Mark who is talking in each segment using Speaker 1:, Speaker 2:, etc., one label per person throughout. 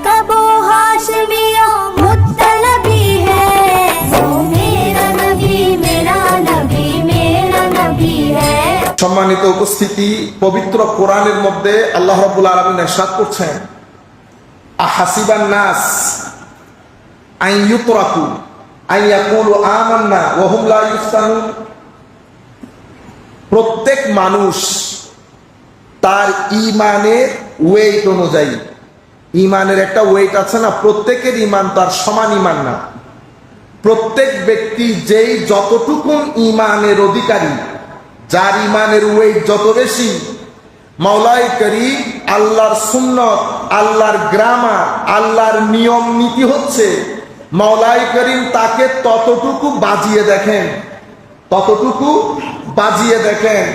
Speaker 1: का वो हाशमिया मुत्तलबी है, वो मेरा नबी मेरा नबी मेरा नबी है।
Speaker 2: সম্মানিত উপস্থিতি, পবিত্র কোরআনের মধ্যে আল্লাহ রাব্বুল আলামিন ইরশাদ করছেন, আহাসিবান নাস আন ইউতরাকু আন ইয়াকুলু আমান্না ওয়া হুম লা ইফতানুন। প্রত্যেক মানুষ তার ঈমানের ওয়েট অনুযায়ী, ঈমানের একটা ওয়েট আছে না, প্রত্যেকের ঈমান তার সমান ঈমান না। প্রত্যেক ব্যক্তি যেই যতটুকু ঈমানের অধিকারী, যার ঈমানের ওয়েট যত বেশি, মাওলাই করিম আল্লাহর সুন্নত, আল্লাহর গ্রামার, আল্লাহর নিয়ম নীতি হচ্ছে মাওলাই করিম তাকে ততটুকু বাজিয়ে দেখেন, ততটুকু বাজিয়ে দেখেন।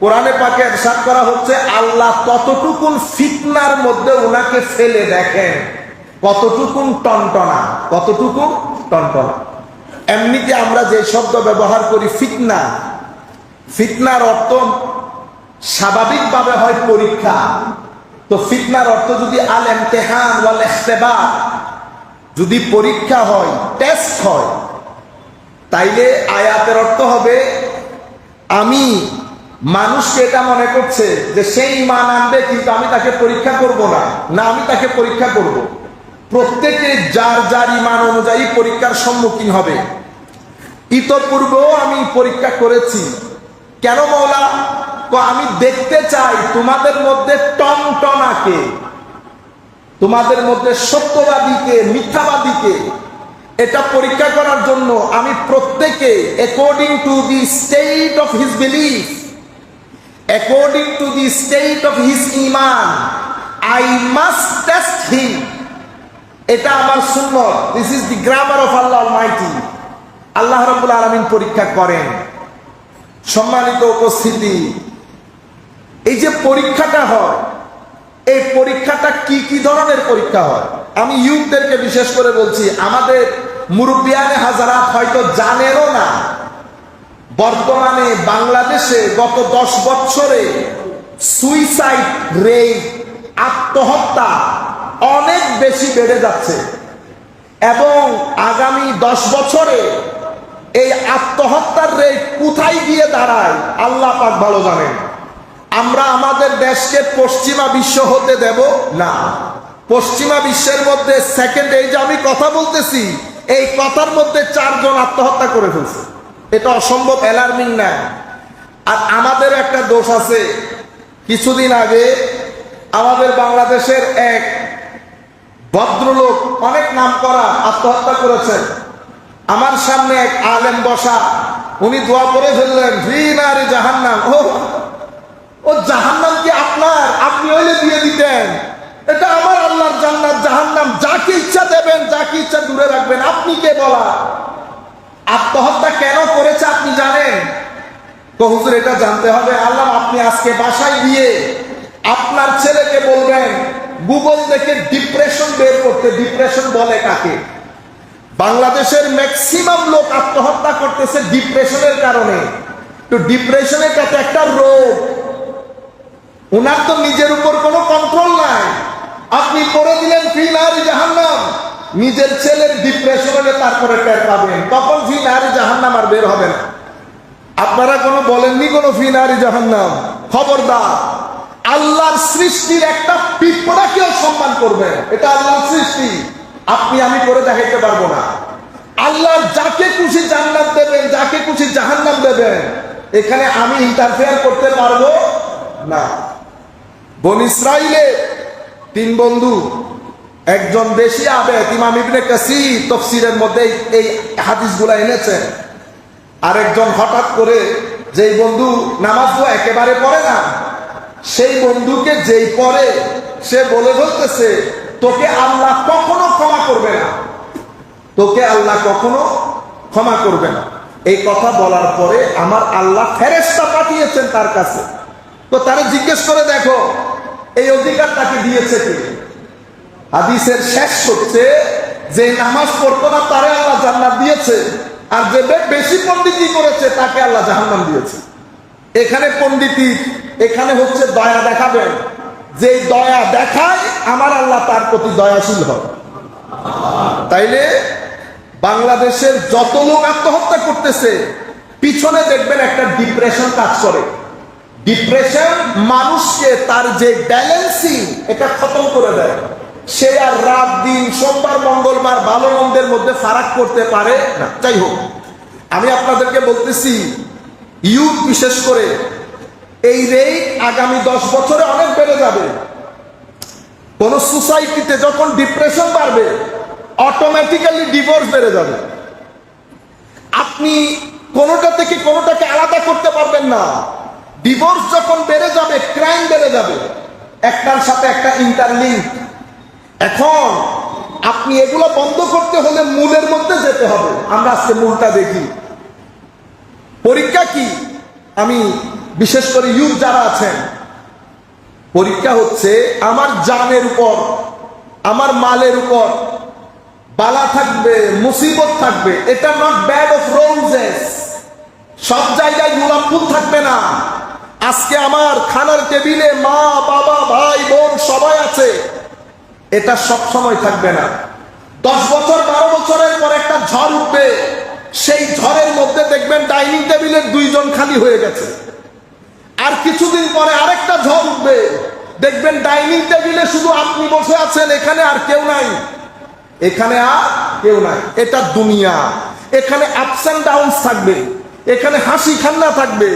Speaker 2: কোরআনে পাকে ইরশাদ করা হচ্ছে আল্লাহ ততটুকু ফিতনার মধ্যে ওনাকে ফেলে দেখেন কতটুকু টনটনা, কতটুকু টনটনা। এমনিতে আমরা যে শব্দ ব্যবহার করি ফিতনা, ফিতনার অর্থ স্বাভাবিকভাবে হয় পরীক্ষা। তো ফিতনার অর্থ যদি আল ইমতিহান ওয়াল ইখতিবার, যদি পরীক্ষা হয়, টেস্ট হয়, তাইলে আয়াতের অর্থ হবে আমি মানুষকে এটা মনে করছে যে সেই ঈমান আনবে, কিন্তু আমি তাকে পরীক্ষা করব না, না আমি তাকে পরীক্ষা করব। প্রত্যেকে যার যার ঈমান অনুযায়ী পরীক্ষার সম্মুখীন হবে। ইতপূর্বেও আমি পরীক্ষা করেছি। কেন মাওলা? তো আমি দেখতে চাই তোমাদের মধ্যে টনটনাকে, তোমাদের মধ্যে সত্যবাদীকে মিথ্যাবাদীকে, এটা পরীক্ষা করার জন্য আমি প্রত্যেকে according to the state of his belief, according to the state of his ঈমান, আই মাস্ট টেস্ট হিম। এটা আমার সুন্নত। This is the grammar of আল্লাহ অলমাইটি। আল্লাহ রাব্বুল আলামিন পরীক্ষা করেন। সম্মানিত উপস্থিতি, এই যে পরীক্ষাটা হয়, এই পরীক্ষাটা কি কি ধরনের পরীক্ষা হয় আমি ইউথদেরকে বিশেষ করে বলছি। আমাদের মুরব্বিয়ানে হাজারাত হয়তো জানেনও না, বর্তমানে বাংলাদেশে গত 10 বছরে সুইসাইড রেট, আত্মহত্যা অনেক বেশি বেড়ে যাচ্ছে, এবং আগামী 10 বছরে এই আত্মহত্যার রেট কোথায় গিয়ে দাঁড়ায় আল্লাহ পাক ভালো জানেন। আমরা আমাদের দেশকে পশ্চিমা বিশ্ব হতে দেব না। পশ্চিমা বিশ্বের মধ্যে সেকেন্ড, এই যে আমি কথা বলতেছি, এই কথার মধ্যে 4 জন আত্মহত্যা করে ফেলছে। এটা অসম্ভব অ্যালার্মিং না? আর আমাদের একটা দোষ আছে। কিছুদিন আগে আমাদের বাংলাদেশের এক ভদ্রলোক, অনেক নাম করা, আত্মহত্যা করেছেন। আমার সামনে এক আলেম বসা, উনি দোয়া করে ফেললেন, ফি নারি জাহান্নাম। ও জাহান্নাম কি আপনার? আপনি হইলে দিয়ে দিতেন। এটা আমার আল্লাহর জান্নাত, জাহান্নাম যাকে ইচ্ছা দেবেন, যাকে ইচ্ছা দূরে রাখবেন। আপনি কে বলা? আত্মহত্যা কেন করেছে আপনি জানেন? তো হুজুর এটা জানতে হবে। আল্লাহ, আপনি আজকে বাসায় গিয়ে আপনার ছেলেকে বলবেন গুগল দেখে ডিপ্রেশন বের করতে। ডিপ্রেশন বলে কাকে? বাংলাদেশের ম্যাক্সিমাম লোক আত্মহত্যা করতেছে ডিপ্রেশনের কারণে। তো ডিপ্রেশনের কাছে একটা রোগ, উনার তো নিজের উপর কোনো কন্ট্রোল নাই। আপনি করে দিলেন ফি নারি জাহান্নাম, নিজের ছেলের ডিপ্রেশন হলে তারপরে টের পাবেন, তখন ফি নারি জাহান্নাম আর বের হবে না। আপনারা কোনো বলেননি কোনো ফি নারি জাহান্নাম? খবরদার, আল্লাহর সৃষ্টির একটা পিঁপড়াকেও সম্মান করবেন। এটা আল্লাহর সৃষ্টি, আপনি আমি করে দেখাইতে পারবো না। আল্লাহ যাকে খুশি জান্নাত দেবেন, যাকে খুশি জাহান্নাম দেবেন, এখানে আমি ইন্টারফেয়ার করতে পারবো না। বনী ইসরাইলে 3 বন্ধু, একজন বেশি আবেদ, ইমাম ইবনে কাসির তাফসীরের মধ্যে এই হাদিসগুলা এনেছেন। আরেকজন হঠাৎ করে, যেই বন্ধু নামাজ একেবারে পড়ে না, সেই বন্ধুকে যেই পড়ে সে বলে বলতেছে, তোকে আল্লাহ কখনো ক্ষমা করবে না, তোকে আল্লাহ কখনো ক্ষমা করবে না। এই কথা বলার পরে আমার আল্লাহ ফেরেশতা পাঠিয়েছেন তার কাছে। তো তারা জিজ্ঞেস করে দেখো এই অধিকার তাকে দিয়েছে কে? হাদিসের শেষ হচ্ছে যে নামাজ পড়তো না তারে আল্লাহ জান্নাত দিয়েছে, আর যে বেশি পণ্ডিতি করেছে তাকে আল্লাহ জাহান্নাম দিয়েছে। এখানে পণ্ডিতি, এখানে হচ্ছে দয়া দেখাবেন। যে দয়া দেখায় আমার আল্লাহ তার প্রতি দয়াশীল হবে। তাইলে বাংলাদেশের যত লোক আত্মহত্যা করতেছে পিছনে দেখবেন একটা ডিপ্রেশন কাজ করে। ডিপ্রেশন মানুষকে তার যে ব্যালেন্সিং এটা খতম করে দেয়। সে আর রাত দিন সোমবার মঙ্গলবার ভালো মন্দের মধ্যে ফারাক করতে পারে না। যাই হোক, আমি আপনাদেরকে বলতেছি ইউথ বিশেষ করে এই রেট আগামী 10 বছরে অনেক বেড়ে যাবে। কোন সোসাইটিতে যখন ডিপ্রেশন বাড়বে অটোমেটিক্যালি ডিভোর্স বেড়ে যাবে। আপনি কোনোটা থেকে কোনোটাকে আলাদা করতে পারবেন না। ডিভোর্স যখন বেড়ে যাবে ক্রাইম বেড়ে যাবে, একটার সাথে একটা ইন্টারলিঙ্ক। এখন আপনি এগুলো বন্ধ করতে হলে মূলের মধ্যে যেতে হবে। আমরা আজকে মূলটা দেখি। পরীক্ষা কি? আমি বিশেষ করে ইউথ যারা আছেন, পরীক্ষা হচ্ছে আমার জানের উপর, আমার মালের উপর বালা থাকবে, মুসিবত থাকবে। এটা নট ব্যাড অফ রোজেস। সব জায়গায় গোলাপ ফুল থাকবে না। আজকে আমার খানার টেবিলে মা বাবা ভাই বোন সবাই আছে, এটা সব সময় থাকবে না। 10 বছর 12 বছরের পর একটা ঝড় উঠবে, সেই ঝড়ের মধ্যে দেখবেন ডাইনিং টেবিলের 2 জন খালি হয়ে গেছে। আর কিছুদিন পরে আরেকটা ঝড় উঠবে, দেখবেন ডাইনিং টেবিলে শুধু আপনি বসে আছেন, এখানে আর কেউ নাই, এখানে আর কেউ নাই। এটা দুনিয়া। এখানে আপস এন্ড ডাউনস থাকবে, এখানে হাসি কান্না থাকবে,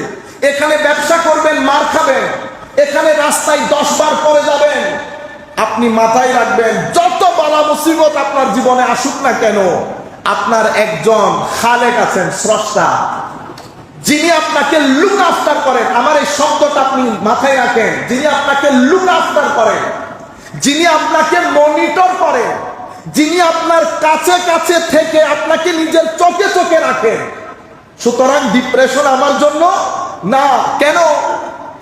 Speaker 2: এখানে ব্যবসা করবেন মার খাবেন, এখানে রাস্তায় 10 বার পড়ে যাবেন। আপনি মাথায় রাখবেন যত বালা মুসিবত আপনার জীবনে আসুক না কেন, আপনার একজন খালেক আছেন, স্রষ্টা, যিনি আপনাকে লুক আফটার করেন। আমার এই শব্দটা আপনি মাথায় রাখেন, যিনি আপনাকে লুক আফটার করেন, যিনি আপনাকে মনিটর করেন, যিনি আপনার কাছে কাছে থেকে আপনাকে নিজের চোখে চোখে রাখেন। সুতরাং ডিপ্রেশন আমার জন্য না। কেন?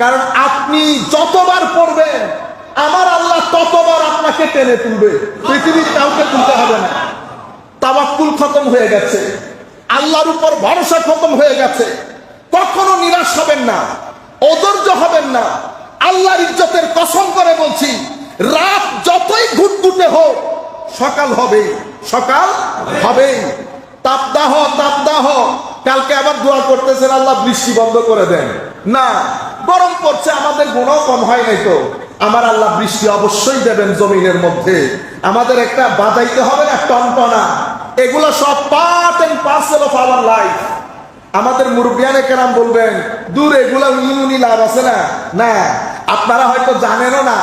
Speaker 2: কারণ আপনি যতবার পড়বেন আমার আল্লাহ ততবার আপনাকে টেনে তুলবে। পৃথিবীর কাউকে তুলতে হবে না। তাওয়াক্কুল খতম হয়ে গেছে, আল্লাহর উপর ভরসা খতম হয়ে গেছে। কখনো নিরাশ হবেন না, অধৈর্য হবেন না। আল্লাহর ইজ্জতের কসম করে বলছি, রাত যতই ঘুটঘুটে হোক সকাল হবেই, সকাল হবেই। তাপদাহ তাপদাহ, কালকে আবার দোয়া করতেছেন আল্লাহ বৃষ্টি বন্ধ করে দেন না, গরম পড়ছে, আমাদের গুণও কম হয় নাই তো। আমার আল্লাহ বৃষ্টি অবশ্যই দেবেন জমিনের মধ্যে। আমাদের একটা বাজাইতে হবে না টনটনা, এগুলো সব part and parcel of our life. আমাদের মুরব্বিয়ানে কেরাম বলবেন দূর এগুলা উনি লাভ আছে না। না, আপনারা হয়তো জানেনও না,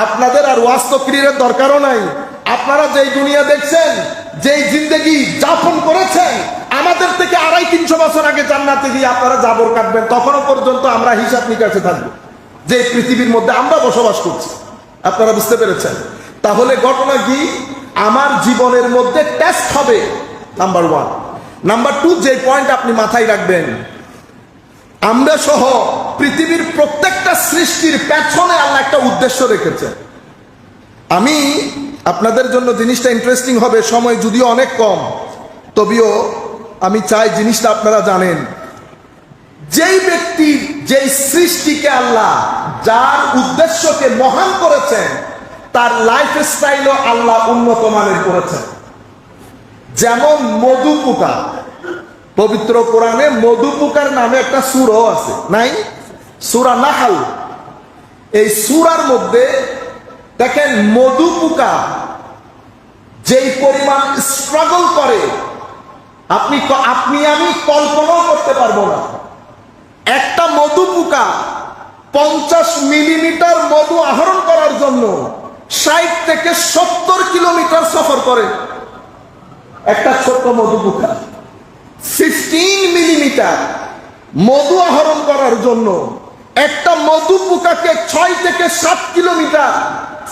Speaker 2: আপনাদের আর ওয়াজ তকরীরের দরকারও নাই। আপনারা যেই দুনিয়া দেখছেন, যেই জিন্দেগি যাপন করেছেন, আমাদের থেকে 250-300 বছর আগে জান্নাতে গিয়ে আপনারা জাবর কাটবেন। তখনও পর্যন্ত আমরা হিসাব নিকাশে থাকবো যে পৃথিবীর মধ্যে আমরা বসবাস করছি। আপনারা বুঝতে পেরেছেন? তাহলে ঘটনা কি? আমার জীবনের মধ্যে টেস্ট হবে, নাম্বার 1। নাম্বার 2, যে পয়েন্ট আপনি মাথায় রাখবেন, আমরা সহ পৃথিবীর প্রত্যেকটা সৃষ্টির পেছনে আল্লাহ একটা উদ্দেশ্য রেখেছে। আমি আপনাদের জন্য জিনিসটা ইন্টারেস্টিং হবে, সময় যদিও অনেক কম, তবেও আমি চাই জিনিসটা আপনারা জানেন। যেই ব্যক্তি, যেই সৃষ্টিকে আল্লাহ যার উদ্দেশ্যকে মহান করেছেন, তার লাইফ স্টাইলও আল্লাহ উন্নত মানের করেছেন। যেমন মধু পোকা, পবিত্র কোরআনে মধু পোকার নামে একটা সূরা আছে, নাই? সূরা নাহল। এই সূরার মধ্যে দেখেন মধু পোকা যেই পরিমাণ স্ট্রাগল করে আপনি আমি কল্পনাও করতে পারবো না। একটা মধু পোকা 50 মিলিমিটার মধু আহরণ করার জন্য 60 থেকে 70 কিলোমিটার সফর করে। একটা ছোট্ট মধু পোকা 15 মিলিমিটার মধু আহরণ করার জন্য একটা মধু পোকাকে 6 থেকে 7 কিলোমিটার,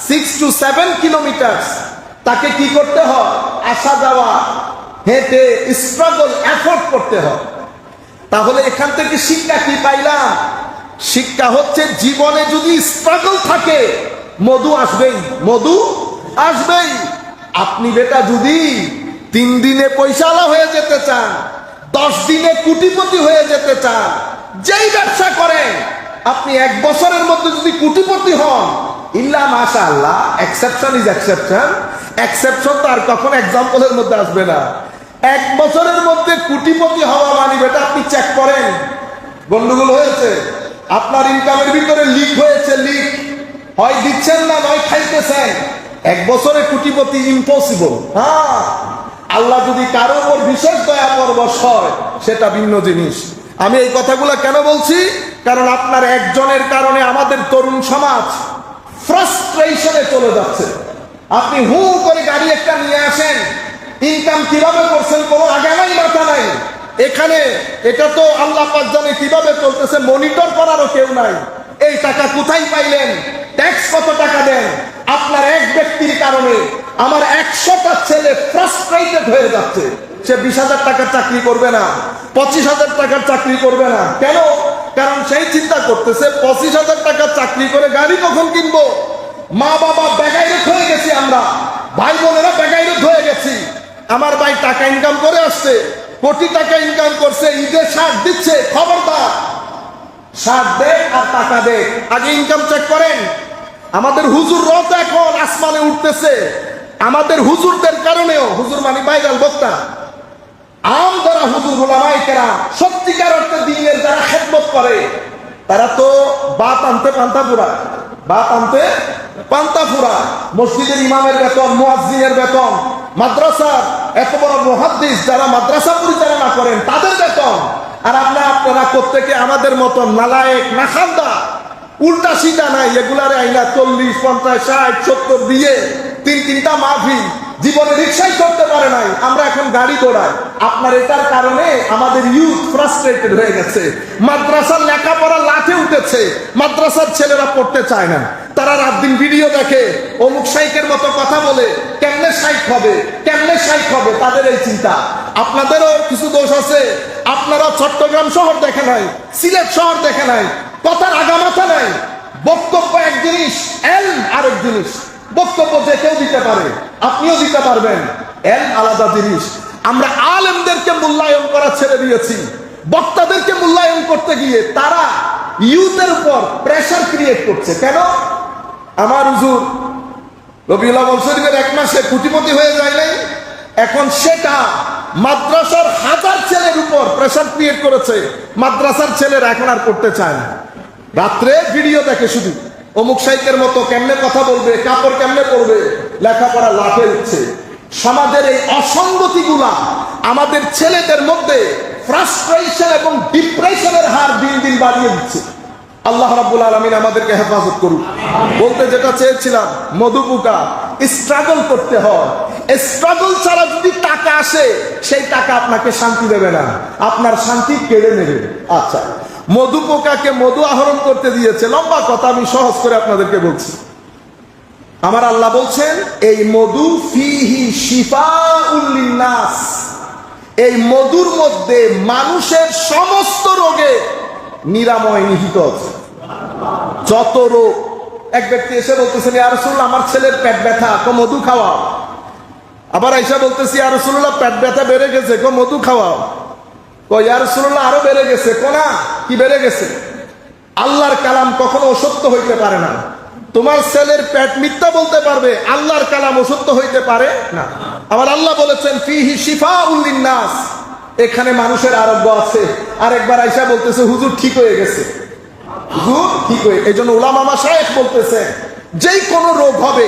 Speaker 2: 6 to 7 কিলোমিটার তাকে কি করতে হয়? আসা যাওয়া, হেঁটে, স্ট্রাগল, এফোর্ট করতে হয়। তাহলে এখান থেকে শিক্ষা কি পাইলাম? শিক্ষা হচ্ছে জীবনে যদি স্ট্রাগল থাকে মধু আসবেই, মধু আসবেই। আপনি বেটা যদি 3 দিনে পয়সাওয়ালা হয়ে যেতে চান, 10 দিনে কোটিপতি হয়ে যেতে চান, যেই ব্যবসা করেন, আপনি 1 বছরের মধ্যে যদি কোটিপতি হন, ইল্লা মাশাআল্লাহ, এক্সেপশন ইজ এক্সেপশন। এক্সেপশন তো আর কখন এক্সাম্পলের মধ্যে আসবে না। 1 বছরের মধ্যে কোটিপতি হওয়া মানে বেটা আপনি চেক করেন, গন্ডগোল হয়েছে, আপনার ইনকামের ভিতরে লিক হয়েছে, লিক হয় দিচ্ছেন না, নয় খাইতেছেন। 1 বছরে কোটিপতি ইম্পসিবল। হ্যাঁ, আল্লাহ যদি কারো উপর বিশেষ দয়া পরবশ হয় সেটা ভিন্ন জিনিস। আমি এই কথাগুলো কেন বলছি? কারণ আপনার একজনের কারণে আমাদের তরুণ সমাজ ফ্রাস্ট্রেশনে চলে যাচ্ছে। আপনি হু করে গাড়ি একটা নিয়ে আসেন, ইনকাম কিভাবে করছেন কোনো আগা নাই মাথা নাই। এখানে এটা তো আল্লাহ পাক জানে কিভাবে চলতেছে, মনিটর করারও কেউ নাই। এই টাকা কোথায় পাইলেন, ট্যাক্স কত টাকা দেন। আপনার এক ব্যক্তির কারণে আমার 100টা ছেলে ফ্রাস্ট্রেটেড হয়ে যাচ্ছে। সে 20,000 টাকার চাকরি করবে না, 25,000 টাকার চাকরি করবে না। কেন? কারণ সেই চিন্তা করতেছে 25,000 টাকার চাকরি করে গাড়ি কখন কিনবো। মা বাবা বেগাইরত হয়ে গেছি, আমরা ভাই বোনেরা বেগাইরত হয়ে গেছি। আমার ভাই টাকা ইনকাম করে আসছে, কোটি টাকা ইনকাম করছে, ঈদের শার্ট দিচ্ছে, খবরদার শার্ট দে আর টাকা দে, আগে ইনকাম চেক করেন। আমাদের হুজুররাও তো এখন আসমানে উঠতেছে। আমাদের হুজুরদের কারণেও, হুজুর মানে ভাইরাল বক্তা, আম যারা হুজুর ওলামায়ে কেরাম সত্যিকার অর্থে দ্বীনের যারা খেদমত করে, তারা তো বাত আনতে পান্তা পুরা, বাত আনতে পান্তা পুরা। মসজিদের ইমামের বেতন, মুয়াজ্জিনের বেতন, মাদ্রাসার এত বড় মুহাদ্দিস যারা মাদ্রাসা পরিচালনা করেন তাদের বেতন। আর আপনারা প্রত্যেকে আমাদের মতন নালায়েক নাখান্দা উল্টা সিধা নাই, এগুলারে আইনা 40, 50, 60, 70 দিয়ে 3-3টা মাহফিল জীবনে রিক্সাই করতে পারে নাই। আমরা এখন গাড়ি দৌড়াই। আপনার এটার কারণে আমাদের ইউথ ফ্রাস্ট্রেটেড হয়ে গেছে। মাদ্রাসার লেখাপড়া লাঠে উঠেছে, মাদ্রাসার ছেলেরা পড়তে চায় না। তারা রাত দিন ভিডিও দেখে, অমুক শাইখের মতো কথা বলে, কেমনে শাইখ হবে, কেমনে শাইখ হবে, তাদের এই চিন্তা। আপনাদেরও কিছু দোষ আছে। আপনারা চট্টগ্রাম শহর দেখে নাই, সিলেট শহর দেখে নাই, কথার আগামাথা নাই। বক্তব্য এক জিনিস, এলম আরেক জিনিস। বক্তব্য যে কেউ দিতে পারে, আপনিও দিতে পারবেন, এলম আলাদা জিনিস। আমরা আলেমদেরকে মূল্যায়ন করা ছেড়ে দিয়েছি। বক্তাদেরকে মূল্যায়ন করতে গিয়ে তারা ইউথের উপর প্রেসার ক্রিয়েট করছে। কেন? আমার হুজুর রবিউল আউয়াল শরীফের 1 মাসে কোটিপতি হয়ে যায় নাই, এখন সেটা মাদ্রাসার 1000 ছেলের উপর প্রেসার ক্রিয়েট করেছে। মাদ্রাসার ছেলেরা এখন আর পড়তে চায় না, রাত্রে ভিডিও দেখে শুধু, অমুক শাইখের মতো কেমনে কথা বলবে, কাপড় কেমনে পরবে, লেখাপড়া লাফে উঠছে। সমাজের এই অসঙ্গতিগুলা আমাদের ছেলেদের মধ্যে ফ্রাস্ট্রেশন এবং ডিপ্রেশনের হার দিন দিন বাড়িয়ে দিচ্ছে। আল্লাহ রাব্বুল আলামিন আমাদেরকে হেফাজত করুন। বলতে যেটা চেয়েছিলাম, মধুপুকা স্ট্রাগল করতে হয়। স্ট্রাগল ছাড়া যদি টাকা আসে, সেই টাকা আপনাকে শান্তি দেবে না, আপনার শান্তি কেড়ে নেবে। আচ্ছা, মধুপোকাকে মধু আহরণ করতে দিয়েছে, লম্বা কথা, আমি সহজ করে আপনাদেরকে বলছি। আমার আল্লাহ বলছেন এই মধু ফিহি শিফাউল লিন্নাস, এই মধুর মধ্যে মানুষের সমস্ত রোগে নিরাময় নিহিত আছে। যত রোগ। এক ব্যক্তি এসে বলতেছেন, ইয়া রাসূলুল্লাহ আমার ছেলের পেট ব্যথা, কো মধু খাওয়াও। আবার আয়েশা বলতেছি, ইয়া রাসূলুল্লাহ পেট ব্যথা বেড়ে গেছে, কো মধু খাওয়াও। কো ইয়া রাসূলুল্লাহ আরো বেড়ে গেছে, কো না কি বেড়ে গেছে। আল্লাহর কালাম কখনো অসত্য হইতে পারে না। তোমার ছেলের পেট মিথ্যা বলতে পারবে, আল্লাহর কালাম অসত্য হইতে পারে না। আমার আল্লাহ বলেছেন ফিহি শিফাউল লিন্নাস, এখানে মানুষের আরোগ্য আছে। আর একবার আয়েশা বলতেছে, হুজুর ঠিক হয়ে গেছে, হুজুর ঠিক হয়ে। এই জন্য উলামা মাশায়েখ বলতেছে, যেই কোনো রোগ হবে,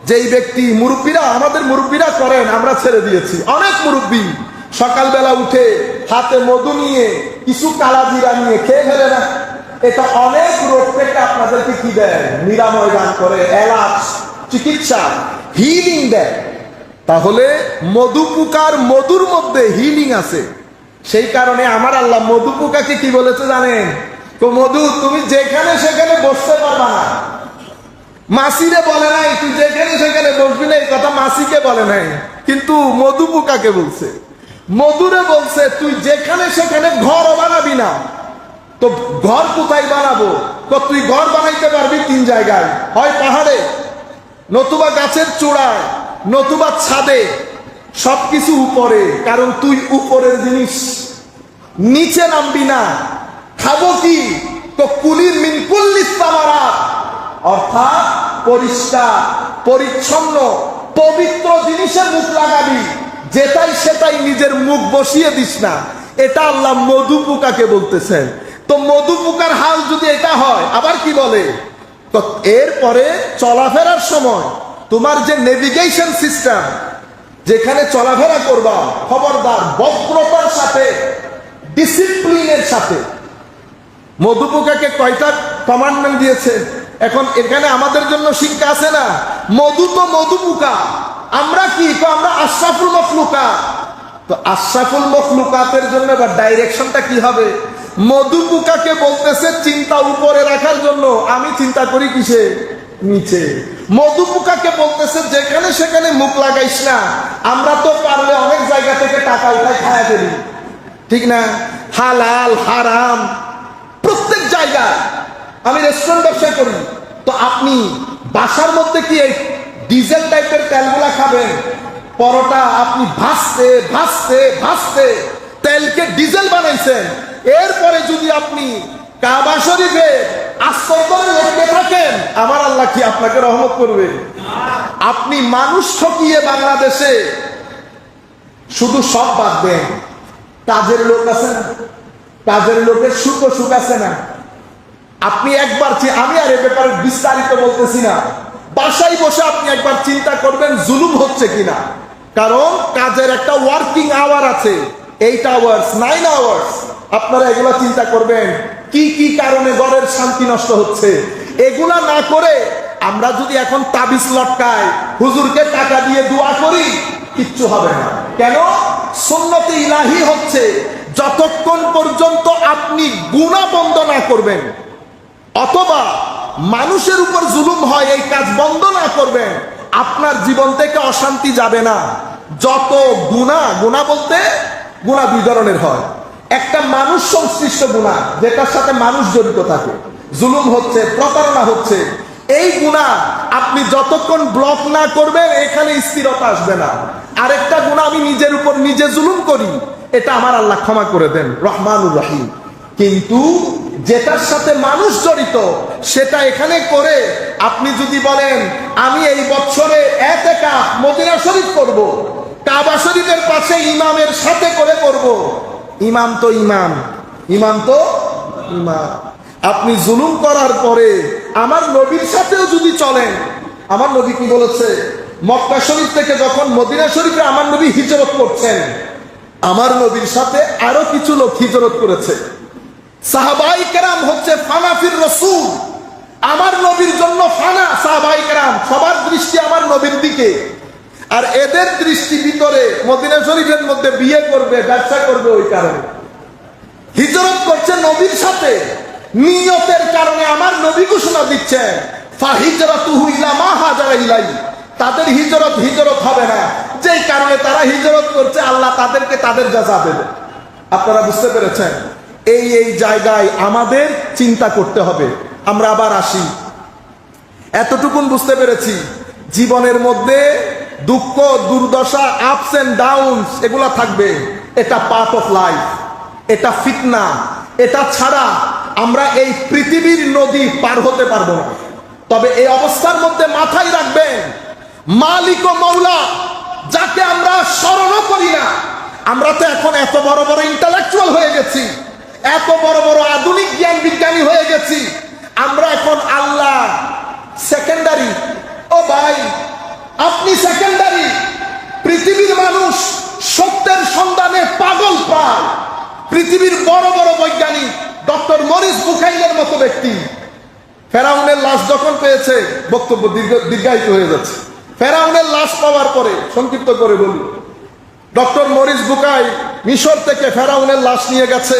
Speaker 2: যেই ব্যক্তি, মুরব্বীরা, আমাদের মুরব্বীরা করেন, আমরা ছেড়ে দিয়েছি। অনেক মুরব্বী সকালবেলা উঠে হাতে মধু নিয়ে কিছু কালা জিরা নিয়ে খেয়ে ফেলে না। এটা অনেক রোগ থেকে আপনাদেরকে কি দেয়, নিরাময় দান করে, এলাচ, চিকিৎসা, হিলিং দেয়। তাহলে মধুপোকার মধুর মধ্যে হিলিং আছে। সেই কারণে আমার আল্লাহ মধুপোকাকে কি বলেছে জানেন? তো মধু তুমি যেখানে সেখানে বসতে পারবা না। মাসিরে বলে নাই তুই যেখানে সেখানে বসবি না, এই কথা মাসিকে বলে নাই, কিন্তু মধুপোকাকে বলছে। মধুরে বলছে তুই যেখানে সেখানে ঘর বানাবি না। তো ঘর কোথায় বানাবো? তো তুই ঘর বানাইতে পারবি 3 জায়গায়, হয় পাহাড়ে, নতুবা গাছের চূড়ায়, নতুবা ছাদে, সবকিছু উপরে। কারণ তুই উপরের জিনিস, নিচে নামবি না। খাবো কি? তো কুলির মিন কুল্লিস সামারাত, অর্থাৎ পরিষ্কার পরিচ্ছন্ন পবিত্র জিনিসে মুখ লাগাবি, যেটাই সেটাই নিজের মুখ বসিয়ে দিস না। এটা আল্লাহ মধু পোকাকে বলতেছেন। তো মধু পোকার হাল যদি এটা হয়, আবার কি বলে, তো এরপরে চলাফেরার সময় তোমার যে নেভিগেশন সিস্টেম, যেখানে চলাফেরা করবা, খবরদার ভদ্রতার সাথে ডিসিপ্লিনের সাথে। মধু পোকাকে কয়টা কমান্ডমেন্ট দিয়েছে? এখন এখানে আমাদের জন্য শিক্ষা আছে না? মধু তো মধু পোকা, আমরা কি, তো আমরা আশরাফুল মখলুকাত। তো আশরাফুল মখলুকাতের জন্য এবার ডাইরেকশনটা কি হবে? মধু পোকাকে বলতেছে চিন্তা উপরে রাখার জন্য, আমি চিন্তা করি কিসে? নিচে। মধু পোকাকে বলতেছে যেখানে সেখানে মুখ লাগাইস না। আমরা তো পারলে অনেক জায়গা থেকে টাকা উঠাই খায়া ফেলি, ঠিক না? হালাল হারাম প্রত্যেক জায়গায়। আমি রেস্টুরেন্ট ব্যবসা করি, তো আপনি বাসার মধ্যে কি এই ডিজেল টাইপের তেলগুলা খাবেন? পরোটা আপনি ভাজতে ভাজতে ভাজতে তেলকে ডিজেল বানাইছেন, এরপরে যদি আপনি কাবা শরীফে আশ্রয় করে লটকে থাকেন, আমার আল্লাহ কি আপনাকে রহমত করবে? আপনি মানুষ ঠকিয়ে বাংলাদেশে শুধু সব বাদ দেন, কাজের লোক আছে না, কাজের লোকের সুখ সুখ আছে না। আপনি একবার, আমি আর এ ব্যাপারে বিস্তারিত বলতেছি না, বাসায় বসে আপনি একবার চিন্তা করবেন জুলুম হচ্ছে কিনা। কারণ কাজের একটা ওয়ার্কিং আওয়ার আছে, 8 আওয়ার্স 9 আওয়ার্স। আপনারা এগুলা চিন্তা করবেন কি কি কারণে ঘরের শান্তি নষ্ট হচ্ছে। এগুলা না করে আমরা যদি এখন তাবিজ লটকাই, হুজুরকে টাকা দিয়ে দোয়া করি, কিচ্ছু হবে না। কেন? সুন্নতে ইলাহি হচ্ছে যতক্ষণ পর্যন্ত আপনি গুনাহ বন্ধ না করবেন, অথবা মানুষের উপর জুলুম হয় এই কাজ বন্ধ না করবেন, আপনার জীবন থেকে অশান্তি যাবে না। যত গুনাহ বলতে গুনাহ দুই ধরনের হয়। একটা মানুষ সংশ্লিষ্ট গুনাহ, যেটার সাথে মানুষ জড়িত থাকে, জুলুম হচ্ছে, প্রতারণা হচ্ছে, এই গুনাহ আপনি যতক্ষণ ব্লক না করবেন এখানে স্থিরতা আসবে না। আরেকটা গুনাহ, আমি নিজের উপর নিজে জুলুম করি, এটা আমার আল্লাহ ক্ষমা করে দেন, রহমানুর রহিম। কিন্তু যেটার সাথে মানুষ জড়িত, সেটা এখানে করে আপনি যদি বলেন আমি এই বছরে ইতিকাফ মদিনা শরীফ করব, কাবা শরীফের পাশে ইমামের সাথে করে করব, ইমাম তো ইমাম, ইমাম তো ইমাম। আপনি জুলুম করার পরে আমার নবীর সাথেও যদি চলেন, আমার নবী কি বলেছে? মক্কা শরীফ থেকে যখন মদিনা শরীফে আমার নবী হিজরত করছেন, আমার নবীর সাথে আরো কিছু লোক হিজরত করেছে। সাহাবাই কেরাম হচ্ছে ফানাফির রাসূল, আমার নবীর জন্য ফানা। সাহাবাই কেরাম সবার দৃষ্টি আমার নবীর দিকে, আর এদের দৃষ্টি ভিতরে মদিনা শরীফের মধ্যে বিয়ে করবে, ব্যবসা করবে। ওই কারণে হিজরত করছে নবীর সাথে, নিয়তের কারণে আমার নবী ঘোষণা দিচ্ছেন ফাহিজরাতুহু ইলা মা হাজারা ইলাই। তাদের হিজরত হবে না, যেই কারণে তারা হিজরত করছে, আল্লাহ তাদেরকে তাদের জাযা দেবে। আপনারা বুঝতে পেরেছেন? এই জায়গায় আমাদের চিন্তা করতে হবে। আমরা আবার আসি, এতটুকুন বুঝতে পেরেছি, জীবনের মধ্যে দুঃখ দুর্দশা, আপস এন্ড ডাউনস এগুলা থাকবে, এটা পার্ট অফ লাইফ, এটা ফিতনা। এটা ছাড়া আমরা এই পৃথিবীর নদী পার হতে পারবো না। তবে এই অবস্থার মধ্যে মাথায় রাখবেন, মালিক ও মৌলা যাকে আমরা স্মরণ করি না। আমরা তো এখন এত বড় বড় ইন্টালেকচুয়াল হয়ে গেছি, এত বড় বড় আধুনিক জ্ঞান বিজ্ঞানী হয়ে গেছি, আমরা এখন আল্লাহ সেকেন্ডারি। ও ভাই, আপনি সেকেন্ডারি। পৃথিবীর মানুষ সত্যের সন্ধানে পাগল পায়। পৃথিবীর বড় বড় বৈজ্ঞানিক ডক্টর মরিস বুখাইলের মতো ব্যক্তি ফেরাউনের লাশ যখন পেয়েছে, বক্তব্য দীর্ঘায়িত হয়ে যাচ্ছে। ফেরাউনের লাশ পাওয়ার পরে সংক্ষিপ্ত করে বলি, ডক্টর মরিস বুখাইল মিশর থেকে ফেরাউনের লাশ নিয়ে গেছে।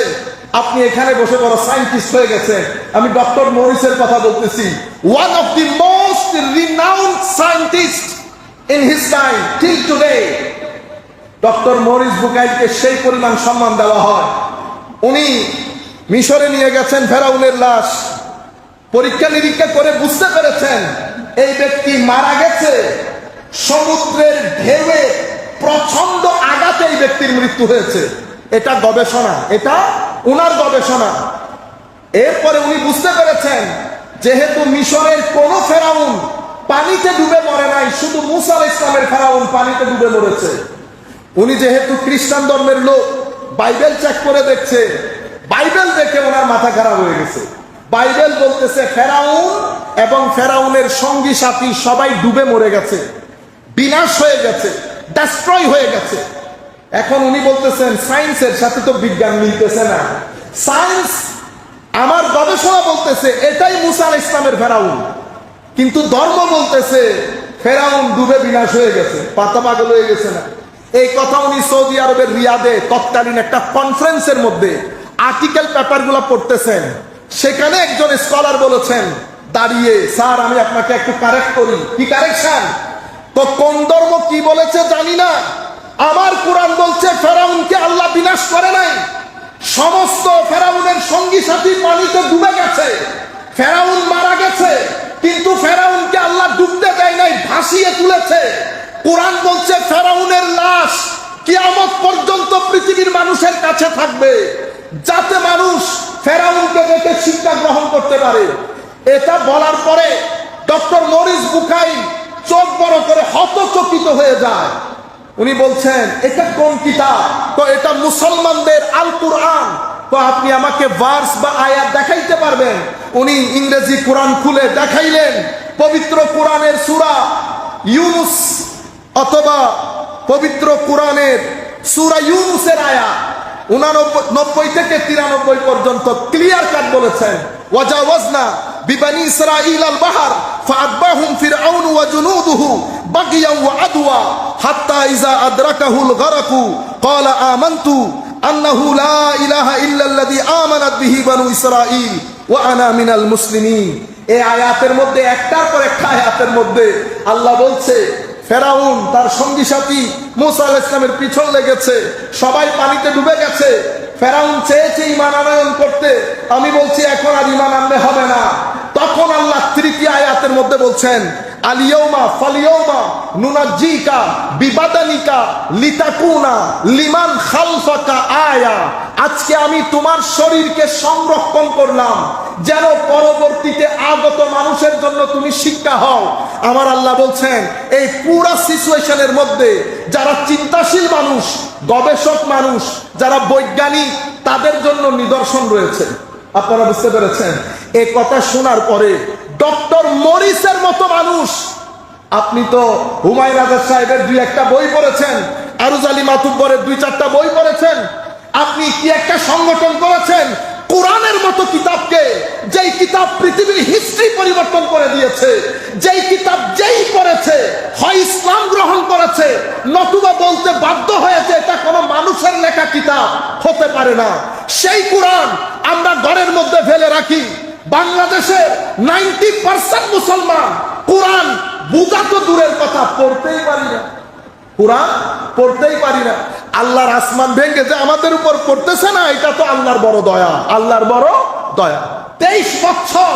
Speaker 2: আপনি এখানে বসে বড় সায়েন্টিস্ট হয়ে গেছে, আমি ডক্টর মরিসের কথা বলতেছি। One of the most renowned scientist in his time till today. Doctor Maurice বুখাইলকে সেই পরিমাণ সম্মান দেওয়া হয়। উনি মিশরে নিয়ে গেছেন ফেরাউনের লাশ, পরীক্ষা নিরীক্ষা করে বুঝতে পেরেছেন এই ব্যক্তি মারা গেছে সমুদ্রের ঢেউয়ে প্রচন্ড আঘাতে এই ব্যক্তির মৃত্যু হয়েছে। এটা গবেষণা, এটা উনার গবেষণা। এরপরে উনি বুঝতে পেরেছেন যেহেতু মিশরের কোন ফেরাউন পানিতে ডুবে মরে নাই, শুধু মুসা আলাইহিস সালামের ফেরাউন পানিতে ডুবে মরেছে। উনি যেহেতু খ্রিস্টান ধর্মের লোক, বাইবেল চেক করে দেখছে, বাইবেল দেখে ওনার মাথা খারাপ হয়ে গেছে। বাইবেল বলতেছে ফেরাউন এবং ফেরাউনের সঙ্গী সাথী সবাই ডুবে মরে গেছে, বিনাশ হয়ে গেছে, ডেস্ট্রয় হয়ে গেছে। এখন উনি বলতেছেন সায়েন্সের সাথে তো বিজ্ঞান মিলতেছে না, সায়েন্স আমার গবেষণা বলতেছে এটাই মুসা আলাইহিস সালামের ফেরাউন, কিন্তু ধর্ম বলতেছে ফেরাউন ডুবে বিনাশ হয়ে গেছে, পাতা পাগল হয়ে গেছে না। এই কথা উনি সৌদি আরবের রিয়াদে তৎকালীন একটা কনফারেন্সের মধ্যে আর্টিকেল পেপারগুলো পড়তেছেন, সেখানে একজন স্কলার বলেছেন দাঁড়িয়ে, স্যার আমি আপনাকে একটু কারেক্ট করি। কি কারেকশন? তো কোন ধর্ম কি বলেছে জানি না, আমার কোরআন বলছে ফেরাউনকে আল্লাহ বিনাশ করে নাই, সমস্ত ফেরাউনের সঙ্গী সাথী পানিতে ডুবে গেছে, ফেরাউন মারা গেছে, কিন্তু ফেরাউনকে আল্লাহ ডুবতে দেয় নাই, ভাসিয়ে তুলেছে। কোরআন বলছে ফেরাউনের লাশ কিয়ামত পর্যন্ত পৃথিবীর মানুষের কাছে থাকবে, যাতে মানুষ ফেরাউনকে দেখে শিক্ষা গ্রহণ করতে পারে। এটা বলার পরে ডক্টর মরিস বুখারী চোখ বড় করে হতচকিত হয়ে যায়। উনি বলছেন এটা কোন কিতাব? তো এটা মুসলমানদের আল কুরআন। তো আপনি আমাকে ভার্স বা আয়াত দেখাইতে পারবেন? উনি ইংরেজি কোরআন খুলে দেখাইলেন, পবিত্র কোরআনের সূরা ইউনুস অথবা পবিত্র কোরআনের সূরা ইউনুসের আয়াত 89 থেকে 93 পর্যন্ত ক্লিয়ার কাট বলেছেন, ওয়াজাওয়াজনা বিবানি ইসরাঈল আল বাহর ফাআতবাহুম ফিরআউন ওয়া জুনুদুহু বাগিয়ান ওয়া আদওয়া হাত্তা ইযা আদরাকাহুল গারাকু ক্বালা আমানতু আন্নাহু লা ইলাহা ইল্লাল্লাযী আমানাত বিহি বানু ইসরাঈল ওয়া আনা মিনাল মুসলিমিন। এই আয়াতের মধ্যে একটার পর একটা আয়াতের মধ্যে আল্লাহ বলছে ফেরাউন তার সঙ্গী সাথী মুসা আলাইহিস সালামের পিছন লেগেছে, সবাই পানিতে ডুবে গেছে। ফেরাউন চেয়েছে ঈমান আনয়ন করতে, আমি বলছি এখন আর ঈমান আনলে হবে না। তখন আল্লাহ তৃতীয় আয়াতের মধ্যে বলছেন আলিয়াউমা ফালিয়াউমা নুনাজ্জিকা বিবাদানিকা লিতাকুনা লিমান খালফাকা আয়া। আজকে আমি তোমার শরীরকে সংরক্ষণ করলাম যেন পরবর্তীতে আগত মানুষের জন্য তুমি শিক্ষা হও। আমার আল্লাহ বলছেন এই পুরো সিচুয়েশনের মধ্যে যারা চিন্তাশীল মানুষ, গবেষক মানুষ, যারা বৈজ্ঞানিক, তাদের জন্য নিদর্শন রয়েছে। আপনারা বুঝতে পেরেছেন? এই কথা শোনার পরে ডক্টর মরিসের মতো মানুষ, আপনি তো হুমায়ুন আজাদ সাহেবের 2-1টা বই পড়েছেন, আরুজ আলী মাতুব্বরের 2-4টা বই পড়েছেন, আপনি কি একটা সংগঠন করেছেন কোরআনের মতো কিতাবকে, যেই কিতাব পৃথিবীর হিস্ট্রি পরিবর্তন করে দিয়েছে, যেই কিতাব যেই পড়েছে হয় ইসলাম গ্রহণ করেছে, নতুবা বলতে বাধ্য হয়েছে এটা কোনো মানুষের লেখা কিতাব হতে পারে না। সেই কোরআন আমরা ঘরের মধ্যে ফেলে রাখি। বাংলাদেশের 90% মুসলমান কোরআন বুঝা তো দূরের কথা, পড়তেই পারি না, কোরআন পড়তেই পারি না। আল্লাহর আসমান ভেঙে যে আমাদের উপর পড়তেছে না, এটা তো আল্লাহর বড় দয়া, আল্লাহর বড় দয়া। 23 বছর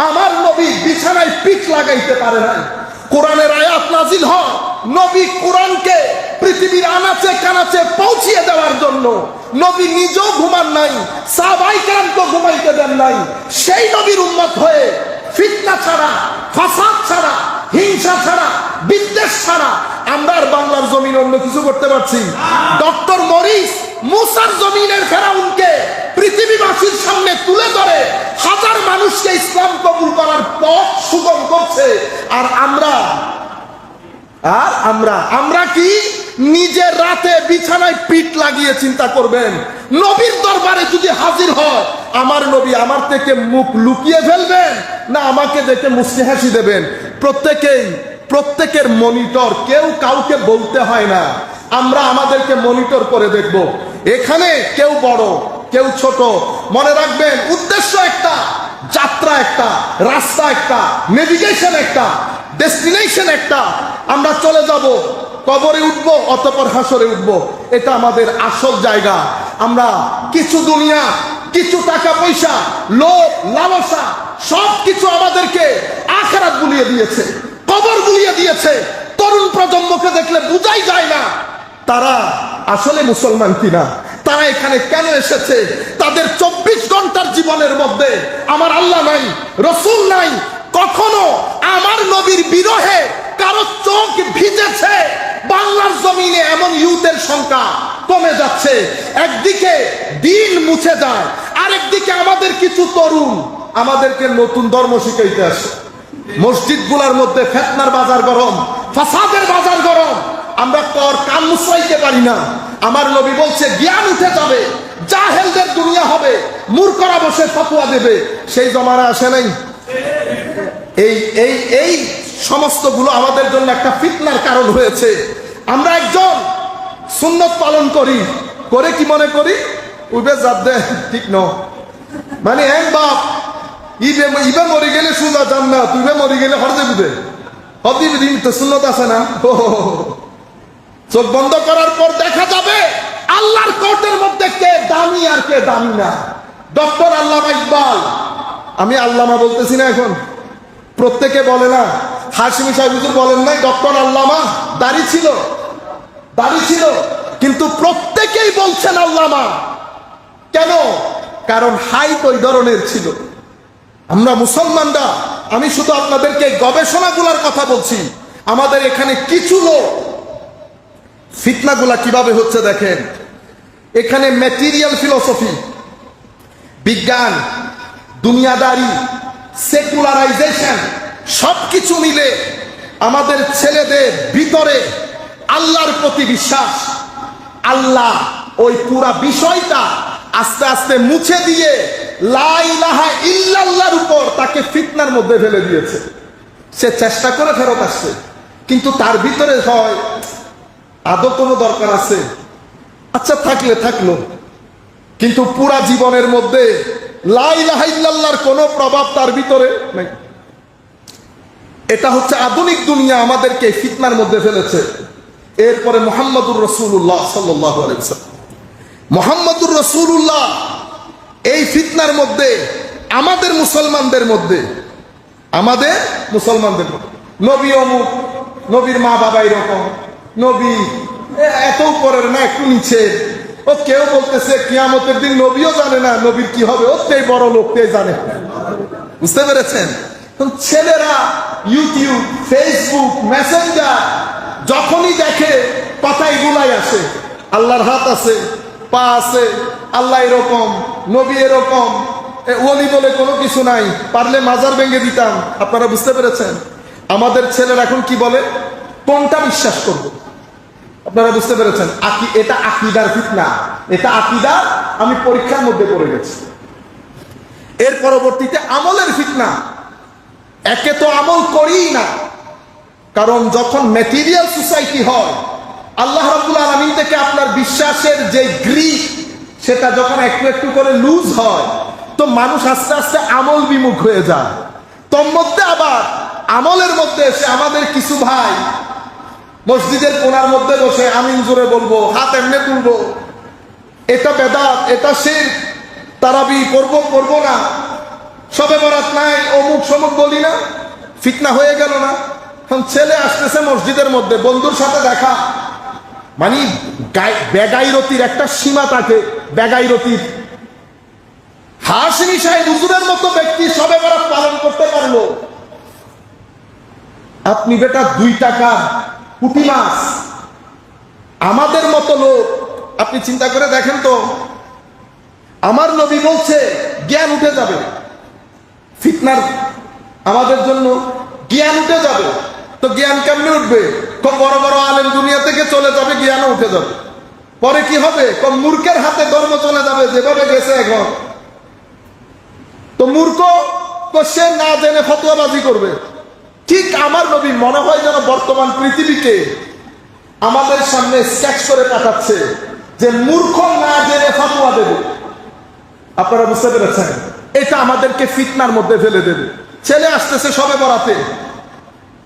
Speaker 2: আমার নবী বিছানায় পিঠ লাগাইতে পারে নাই, কোরআনের আয়াত নাজিল হয়, নবী কোরআনকে পৃথিবীর আনাচে কানাচে পৌঁছিয়ে দেওয়ার জন্য নবী নিজেও ঘুমান নাই, সাহাবায়ে কেরামকে ঘুমাইতে দেন নাই। সেই নবীর উম্মত হয়ে ফিতনা ছাড়া, ফাসাদ ছাড়া, হিংসা ছাড়া, বিদ্বেষ ছাড়া আমরা আর বাংলার জমিন অন্য কিছু করতে পারছি? ডক্টর মরিস মুসার জমিনের ফেরাউনকে পৃথিবীবাসীর সামনে তুলে ধরে হাজার মানুষকে ইসলাম কবুল করার পথ সুগম করছে। আর আমরা কি নিজের রাতে বিছানায় পিঠ লাগিয়ে চিন্তা করবেন? নবীর দরবারে যদি হাজির হয় আমার নবী আমার থেকে মুখ লুকিয়ে ফেলবেন না আমাকে দেখে মুস্কি হাসি দেবেন? প্রত্যেকের মনিটর, কেউ কাউকে বলতে হয় না, আমরা আমাদেরকে মনিটর করে দেখব। এখানে কেউ বড় কেউ ছোট, মনে রাখবেন উদ্দেশ্য একটা, যাত্রা একটা, রাস্তা একটা, নেভিগেশন একটা, ডেস্টিনেশন একটা। আমরা চলে যাব, কবরে উঠবো, অতঃপর হাসরে উঠবো, এটা আমাদের আসল জায়গা। আমরা কিছু দুনিয়া, কিছু টাকা পয়সা, লোভ লালসা সবকিছু আমাদেরকে আখিরাত ভুলিয়ে দিয়েছে, কবর ভুলিয়ে দিয়েছে। তরুণ প্রজন্মকে দেখলে বোঝাই যায় না তারা আসলে মুসলমান কিনা, তারা এখানে কেন এসেছে। তাদের 24 ঘন্টার জীবনের মধ্যে আমার আল্লাহ নাই, রসুল নাই, কখনো আমার নবীর বিরহে কারো চোখ ভিজেছে, বাংলার জমিনে এমন ইউথের সংখ্যা কমে যাচ্ছে। একদিকে দিন মুছে যায়, আরেকদিকে আমাদের কিছু তরুণ আমাদেরকে নতুন ধর্ম শিখাইতে আসে। মসজিদগুলোর মধ্যে ফিতনার বাজার গরম, ফাসাদের বাজার গরম, আমরা কর কান মুছাইতে পারি না। আমার নবী বলছে জ্ঞান উঠে যাবে, জাহেলদের দুনিয়া হবে, মূর্খরা বসে ফতোয়া দেবে। সেই জমানা আসে নাই? এই এই এই সমস্তগুলো আমাদের জন্য একটা ফিতনার কারণ হয়েছে। আমরা একজন সুন্নত পালন করি, করে কি মনে করি উবে যাবে ঠিক ন, মানে এক বাপ ইবে মরে গেলে সুজা যান না, তুইবে মরে গেলে হরদে বুঝে হদিব দিন তো সুন্নত আছে না। চোখ বন্ধ করার পর দেখা যাবে আল্লাহর কোর্টের মধ্যে কে দামি আর কে দামি না। ডক্টর আল্লামা ইকবাল, আমি আল্লামা বলতেছি না, এখন প্রত্যেকে বলে না, হাশমি সাহেব হুজুর বলেন নাই ডক্টর আল্লামা, দাড়ি ছিল, দাড়ি ছিল, কিন্তু প্রত্যেকেই বলছেন আল্লামা। কেন? কারণ হাইট ওই ধরনের ছিল। আমরা মুসলমানরা, আমি শুধু আপনাদেরকে গবেষণাগুলোর কথা বলছি, আমাদের এখানে কিছু লোক ফিতনাগুলা কিভাবে হচ্ছে দেখেন। এখানে ম্যাটেরিয়াল ফিলোসফি, বিজ্ঞান, দুনিয়াদারি, সেকুলারাইজেশন সবকিছু মিলে আমাদের ছেলেদের ভিতরে আল্লাহর প্রতি বিশ্বাস, আল্লাহ ওই পুরা বিষয়টা আস্তে আস্তে মুছে দিয়ে লা ইলাহা ইল্লাল্লাহর উপর তাকে ফিতনার মধ্যে ফেলে দিয়েছে। সে চেষ্টা করে ফেরত আসছে, কিন্তু তার ভিতরে হয় আদৌ কোনো দরকার আছে, আচ্ছা থাকলে থাকলো, কিন্তু পুরা জীবনের মধ্যে লা ইলাহা ইল্লাল্লাহর কোনো প্রভাব তার ভিতরে নেই। এটা হচ্ছে আধুনিক দুনিয়া আমাদেরকে ফিতনার মধ্যে ফেলেছে। এরপরে মুহাম্মদুর রাসূলুল্লাহ সাল্লাল্লাহু আলাইহি ওয়াসাল্লাম, মুহাম্মদুর রাসূলুল্লাহ এই ফিতনার মধ্যে আমাদের মুসলমানদের মধ্যে, আমাদের মুসলমানদের মধ্যে নবী অমুক, নবীর মা বাবা এরকম, নবী এত উপরের না একটু নিচে, ও কেউ বলতেছে কিয়ামতের দিন নবীও জানে না নবীর কি হবে, ও তেই বড় লোক তেই জানে। বুঝতে পেরেছেন? ছেলেরা ইউটিউব, ফেসবুক, মেসেঞ্জার যখনই দেখে কথাই গুলাই আসে, আল্লাহর হাত আছে, পা আছে, আল্লাহ এরকম, নবী এরকম, ওলি বলে কোনো কিছু নাই, পারলে মাজার ভেঙে দিতাম। আপনারা বুঝতে পেরেছেন? আমাদের ছেলেরা এখন কি বলে, কোনটা বিশ্বাস করবে? আপনারা বুঝতে পেরেছেন? এটা আকীদার ফিতনা, এটা আকীদা। আমি পরীক্ষার মধ্যে পড়ে গেছি। এর পরবর্তীতে আমলের ফিতনা। একে তো আমল করি না, কারণ যখন ম্যাটেরিয়াল সোসাইটি হয়, আল্লাহ রাব্বুল আলামিন থেকে আপনার বিশ্বাসের যে গ্রিপ সেটা যখন একটু একটু করে লুজ হয়, তো মানুষ আস্তে আস্তে আমল বিমুখ হয়ে যায়। তোর মধ্যে আবার আমলের মধ্যে এসে আমাদের কিছু ভাই মসজিদের কোণার মধ্যে বসে আমিন জোরে বলবো, হাত এমনি তুলবো, এটা বেদাত, এটা শিরক, তারাবি করবো না, শবে বরাত নাই, অমুক সমুক বলি না, ফিতনা হয়ে গেল না? এখন ছেলে আসতেছে মসজিদের মধ্যে, বন্ধুর সাথে দেখা, মানে বেগাইরতির একটা সীমা থাকে, বেগাইরতির। হাশমি সাহেব হুজুরের মতো ব্যক্তি শবে বরাত পালন করতে পারলো, আপনি বেটা 2 টাকা পুঁটি মাছ, আমাদের মতো লোক, আপনি চিন্তা করে দেখেন তো। আমার নবী বলছে জ্ঞান উঠে যাবে, ফিতনার আমাদের জন্য জ্ঞান উঠে যাবে। তো জ্ঞান কেমনে উঠবে? খুব বড় বড় আলেম দুনিয়া থেকে চলে যাবে, জ্ঞানও উঠে যাবে। পরে কি হবে? কম মূর্খের হাতে ধর্ম চলে যাবে, যেভাবে গেছে এখন। তো মূর্খ তো সে না জেনে ফতোয়াবাজি করবে। ঠিক আমার নবী মনে হয় যেন বর্তমান পৃথিবীকে আমাদের সামনে স্কেচ করে পাঠাচ্ছে যে মূর্খ না জেনে ফতোয়া দেবে। আপনারা বুঝতে পেরেছেন? এটা আমাদেরকে ফিতনার মধ্যে ফেলে দেবে। ছেলে আসতেছে শবে বরাতে,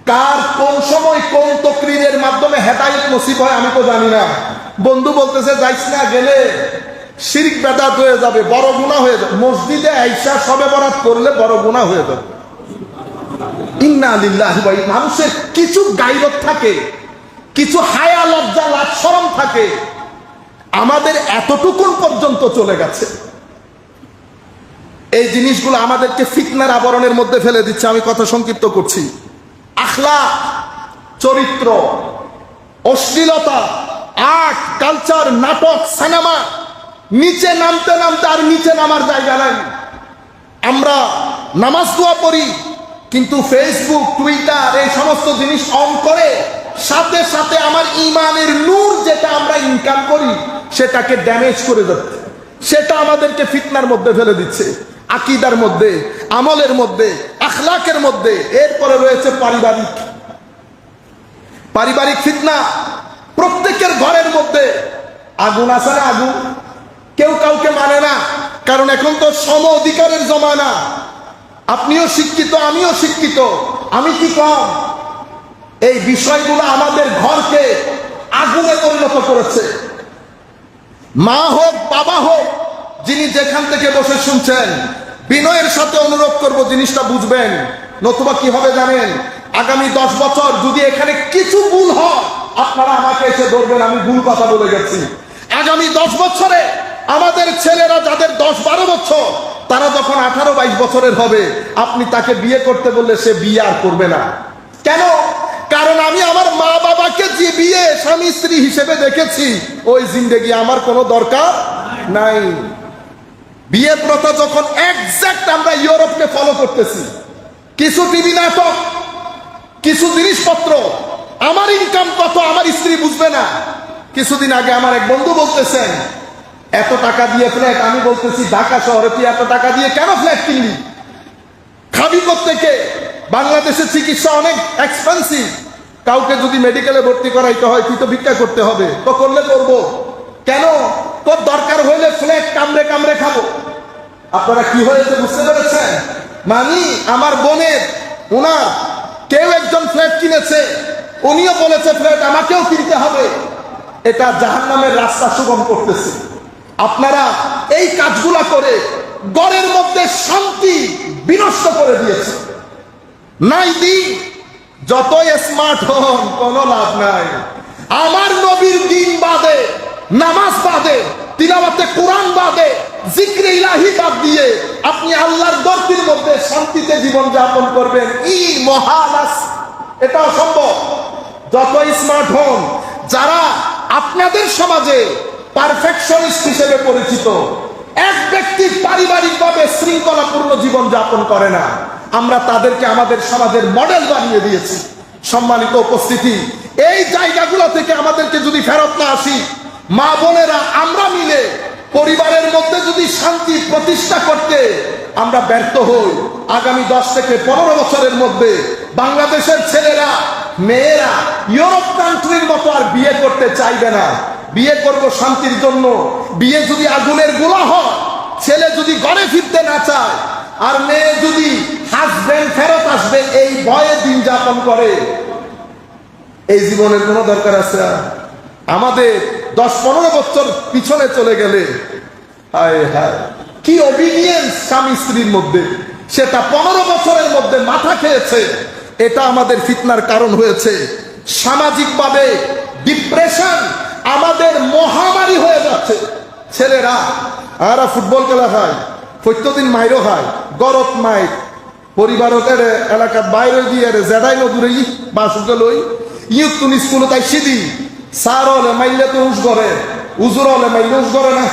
Speaker 2: কার কোন সময় কোন তকরিরের মাধ্যমে হেদায়েত নসিব হয় আমি তো জানি না। বন্ধু বলতেছে যাইস না, গেলে শিরক বেদাত হয়ে যাবে, বড় গুনাহ হয়ে যাবে। মসজিদে আইসা শবে বরাত করলে বড় গুনাহ হয়ে যাবে। ইন্না লিল্লাহি ওয়া ইন্না। মানুষের কিছু গায়রত থাকে, কিছু হায়া, লজ্জা, লাজ, শরম থাকে, আমাদের এতটুকুন পর্যন্ত চলে গেছে। এই জিনিসগুলো আমাদেরকে ফিতনার আবরণের মধ্যে ফেলে দিচ্ছে। আমি কথা সংক্ষিপ্ত করছি। আখলাক, চরিত্র, অশ্লীলতা, আর্ট, কালচার, নাটক, সিনেমা, নিচে নামতে নামতে আর নিচে নামার জায়গা নাই। আমরা নামাজ দোয়া পড়ি, কিন্তু ফেসবুক, টুইটার এই সমস্ত জিনিস অন করে সাথে সাথে আমার ইমানের নূর যেটা আমরা ইনকাম করি সেটাকে ড্যামেজ করে যাচ্ছে। সেটা আমাদেরকে ফিতনার মধ্যে ফেলে দিচ্ছে, আকীদার মধ্যে, আমলের মধ্যে, আখলাকের মধ্যে। এরপরে রয়েছে পারিবারিক ফিতনা। প্রত্যেকের ঘরের মধ্যে আগুন আছে না? আগুন কেউ কাউকে মানে না, কারণ এখন তো সম অধিকারের জমানা। আপনিও শিক্ষিত, আমিও শিক্ষিত, আমি কি কম? এই বিষয়গুলো আমাদের ঘরকে আগুনে পরিণত করেছে। মা হোক, বাবা হোক, যিনি যেখান থেকে বসে শুনছেন, বিনয়ের সাথে অনুরোধ করব জিনিসটা বুঝবেন। নতুবা কি হবে জানেন? আগামী 10 বছর যদি এখানে কিছু ভুল হয়, আপনারা আমাকে এসে ধরবেন আমি ভুল কথা বলে গেছি। আগামী 10 বছরে আমাদের ছেলেরা যাদের 10-12 বছর, তারা যখন 18-22 বছরের হবে, আপনি তাকে বিয়ে করতে বললে সে বিয়ে আর করবে না। কেন? কারণ আমি আমার মা বাবাকে যে বিয়ে স্বামী স্ত্রী হিসেবে দেখেছি, ওই জিন্দেগি আমার কোনো দরকার নাই। বিয়ে প্রথা যখন এক্সাক্ট আমরা ইউরোপকে ফলো করতেছি, কিছু টিভি নাটক, কিছু জিনিসপত্র, আমার ইনকাম কত আমার স্ত্রী বুঝবে না। কিছুদিন আগে আমার এক বন্ধু বলতেছেন এত টাকা দিয়ে ফ্ল্যাট। আমি বলতেছি ঢাকা শহরে তুই এত টাকা দিয়ে কেন ফ্ল্যাট কিনলি? খাবি কোত্থেকে? বাংলাদেশের চিকিৎসা অনেক এক্সপেন্সিভ। কাউকে যদি মেডিকেলে ভর্তি করাইতে হয় তুই তো ভিক্ষা করতে হবে, তো করলে করবো কেন? তোর দরকার হইলে ফ্ল্যাট কামড়ে কামড়ে খাবো। আপনারা কি হয়েছে বুঝতে পেরেছেন? মানে আমার বোনের ওনার কেউ একজন ফ্ল্যাট কিনেছে, উনিও বলেছে ফ্ল্যাট আমাকেও কিনতে হবে। এটা জাহান্নামের রাস্তা সুগম করতেছে। আপনারা এই কাজগুলা করে ঘরের মধ্যে শান্তি বিনষ্ট করে দিয়েছে। নাই দিন যতই স্মার্ট হন কোনো লাভ নাই। আমার নবীর দিন বাদে, নামাজ বাদে, তিলাওয়াতে কোরআন বাদে, জিক্রে ইলাহি বাদ দিয়ে আপনি আল্লাহর দরদির মধ্যে শান্তিতে জীবন যাপন করবেন, মহালাস, এটা অসম্ভব। যতই স্মার্ট হন, যারা আপনাদের সমাজে পারফেকশনিস্ট হিসেবে পরিচিত, এক ব্যক্তি পারিবারিকভাবে শৃঙ্খলাপূর্ণ জীবন যাপন করে না, আমরা তাদেরকে আমাদের সমাজের মডেল বানিয়ে দিয়েছি। সম্মানিত উপস্থিতি, এই জায়গাগুলো থেকে আমাদেরকে যদি ফেরত না আসি, মা বোনেরা আমরা মিলে পরিবারের মধ্যে যদি শান্তি প্রতিষ্ঠা করতে আমরা ব্যর্থ হই, আগামী 10 থেকে 15 বছরের মধ্যে বাংলাদেশের ছেলেরা মেয়েরা ইউরোপ কান্ট্রির মতো আর বিয়ে করতে চাইবে না। বিয়ে করব শান্তির জন্য। বিয়ে যদি আগুনের গোলা হয়, ছেলে যদি ঘরে ফিরতে না চায়, আর মেয়ে যদি হাজবেন্ড ফেরত আসবে এই ভয়ে দিন যাপন করে, এই জীবনের কোনো দরকার আছে? আমাদের 10-15 বছর পিছনে চলে গেলে হায় হায় কি ওবিডিয়েন্স স্বামী স্ত্রীর মধ্যে, সেটা 15 বছরের মধ্যে মাথা খেয়েছে। এটা আমাদের ফিতনার কারণ হয়েছে। সামাজিকভাবে ডিপ্রেশন আমাদের মহামারী হয়ে যাচ্ছে। ছেলেরা আরা ফুটবল খেলা খায়, প্রত্যেকদিন মাইরও খায়, গরত মাইর, পরিবারের এলাকার বাইরে দিয়ে জেডাই নদূরে বাসুকে লই ইউথ তুন স্কুলে তাই সিদি সার হলে মাইলে তো উস করে, উজুর হলে মাইলে উস করে না,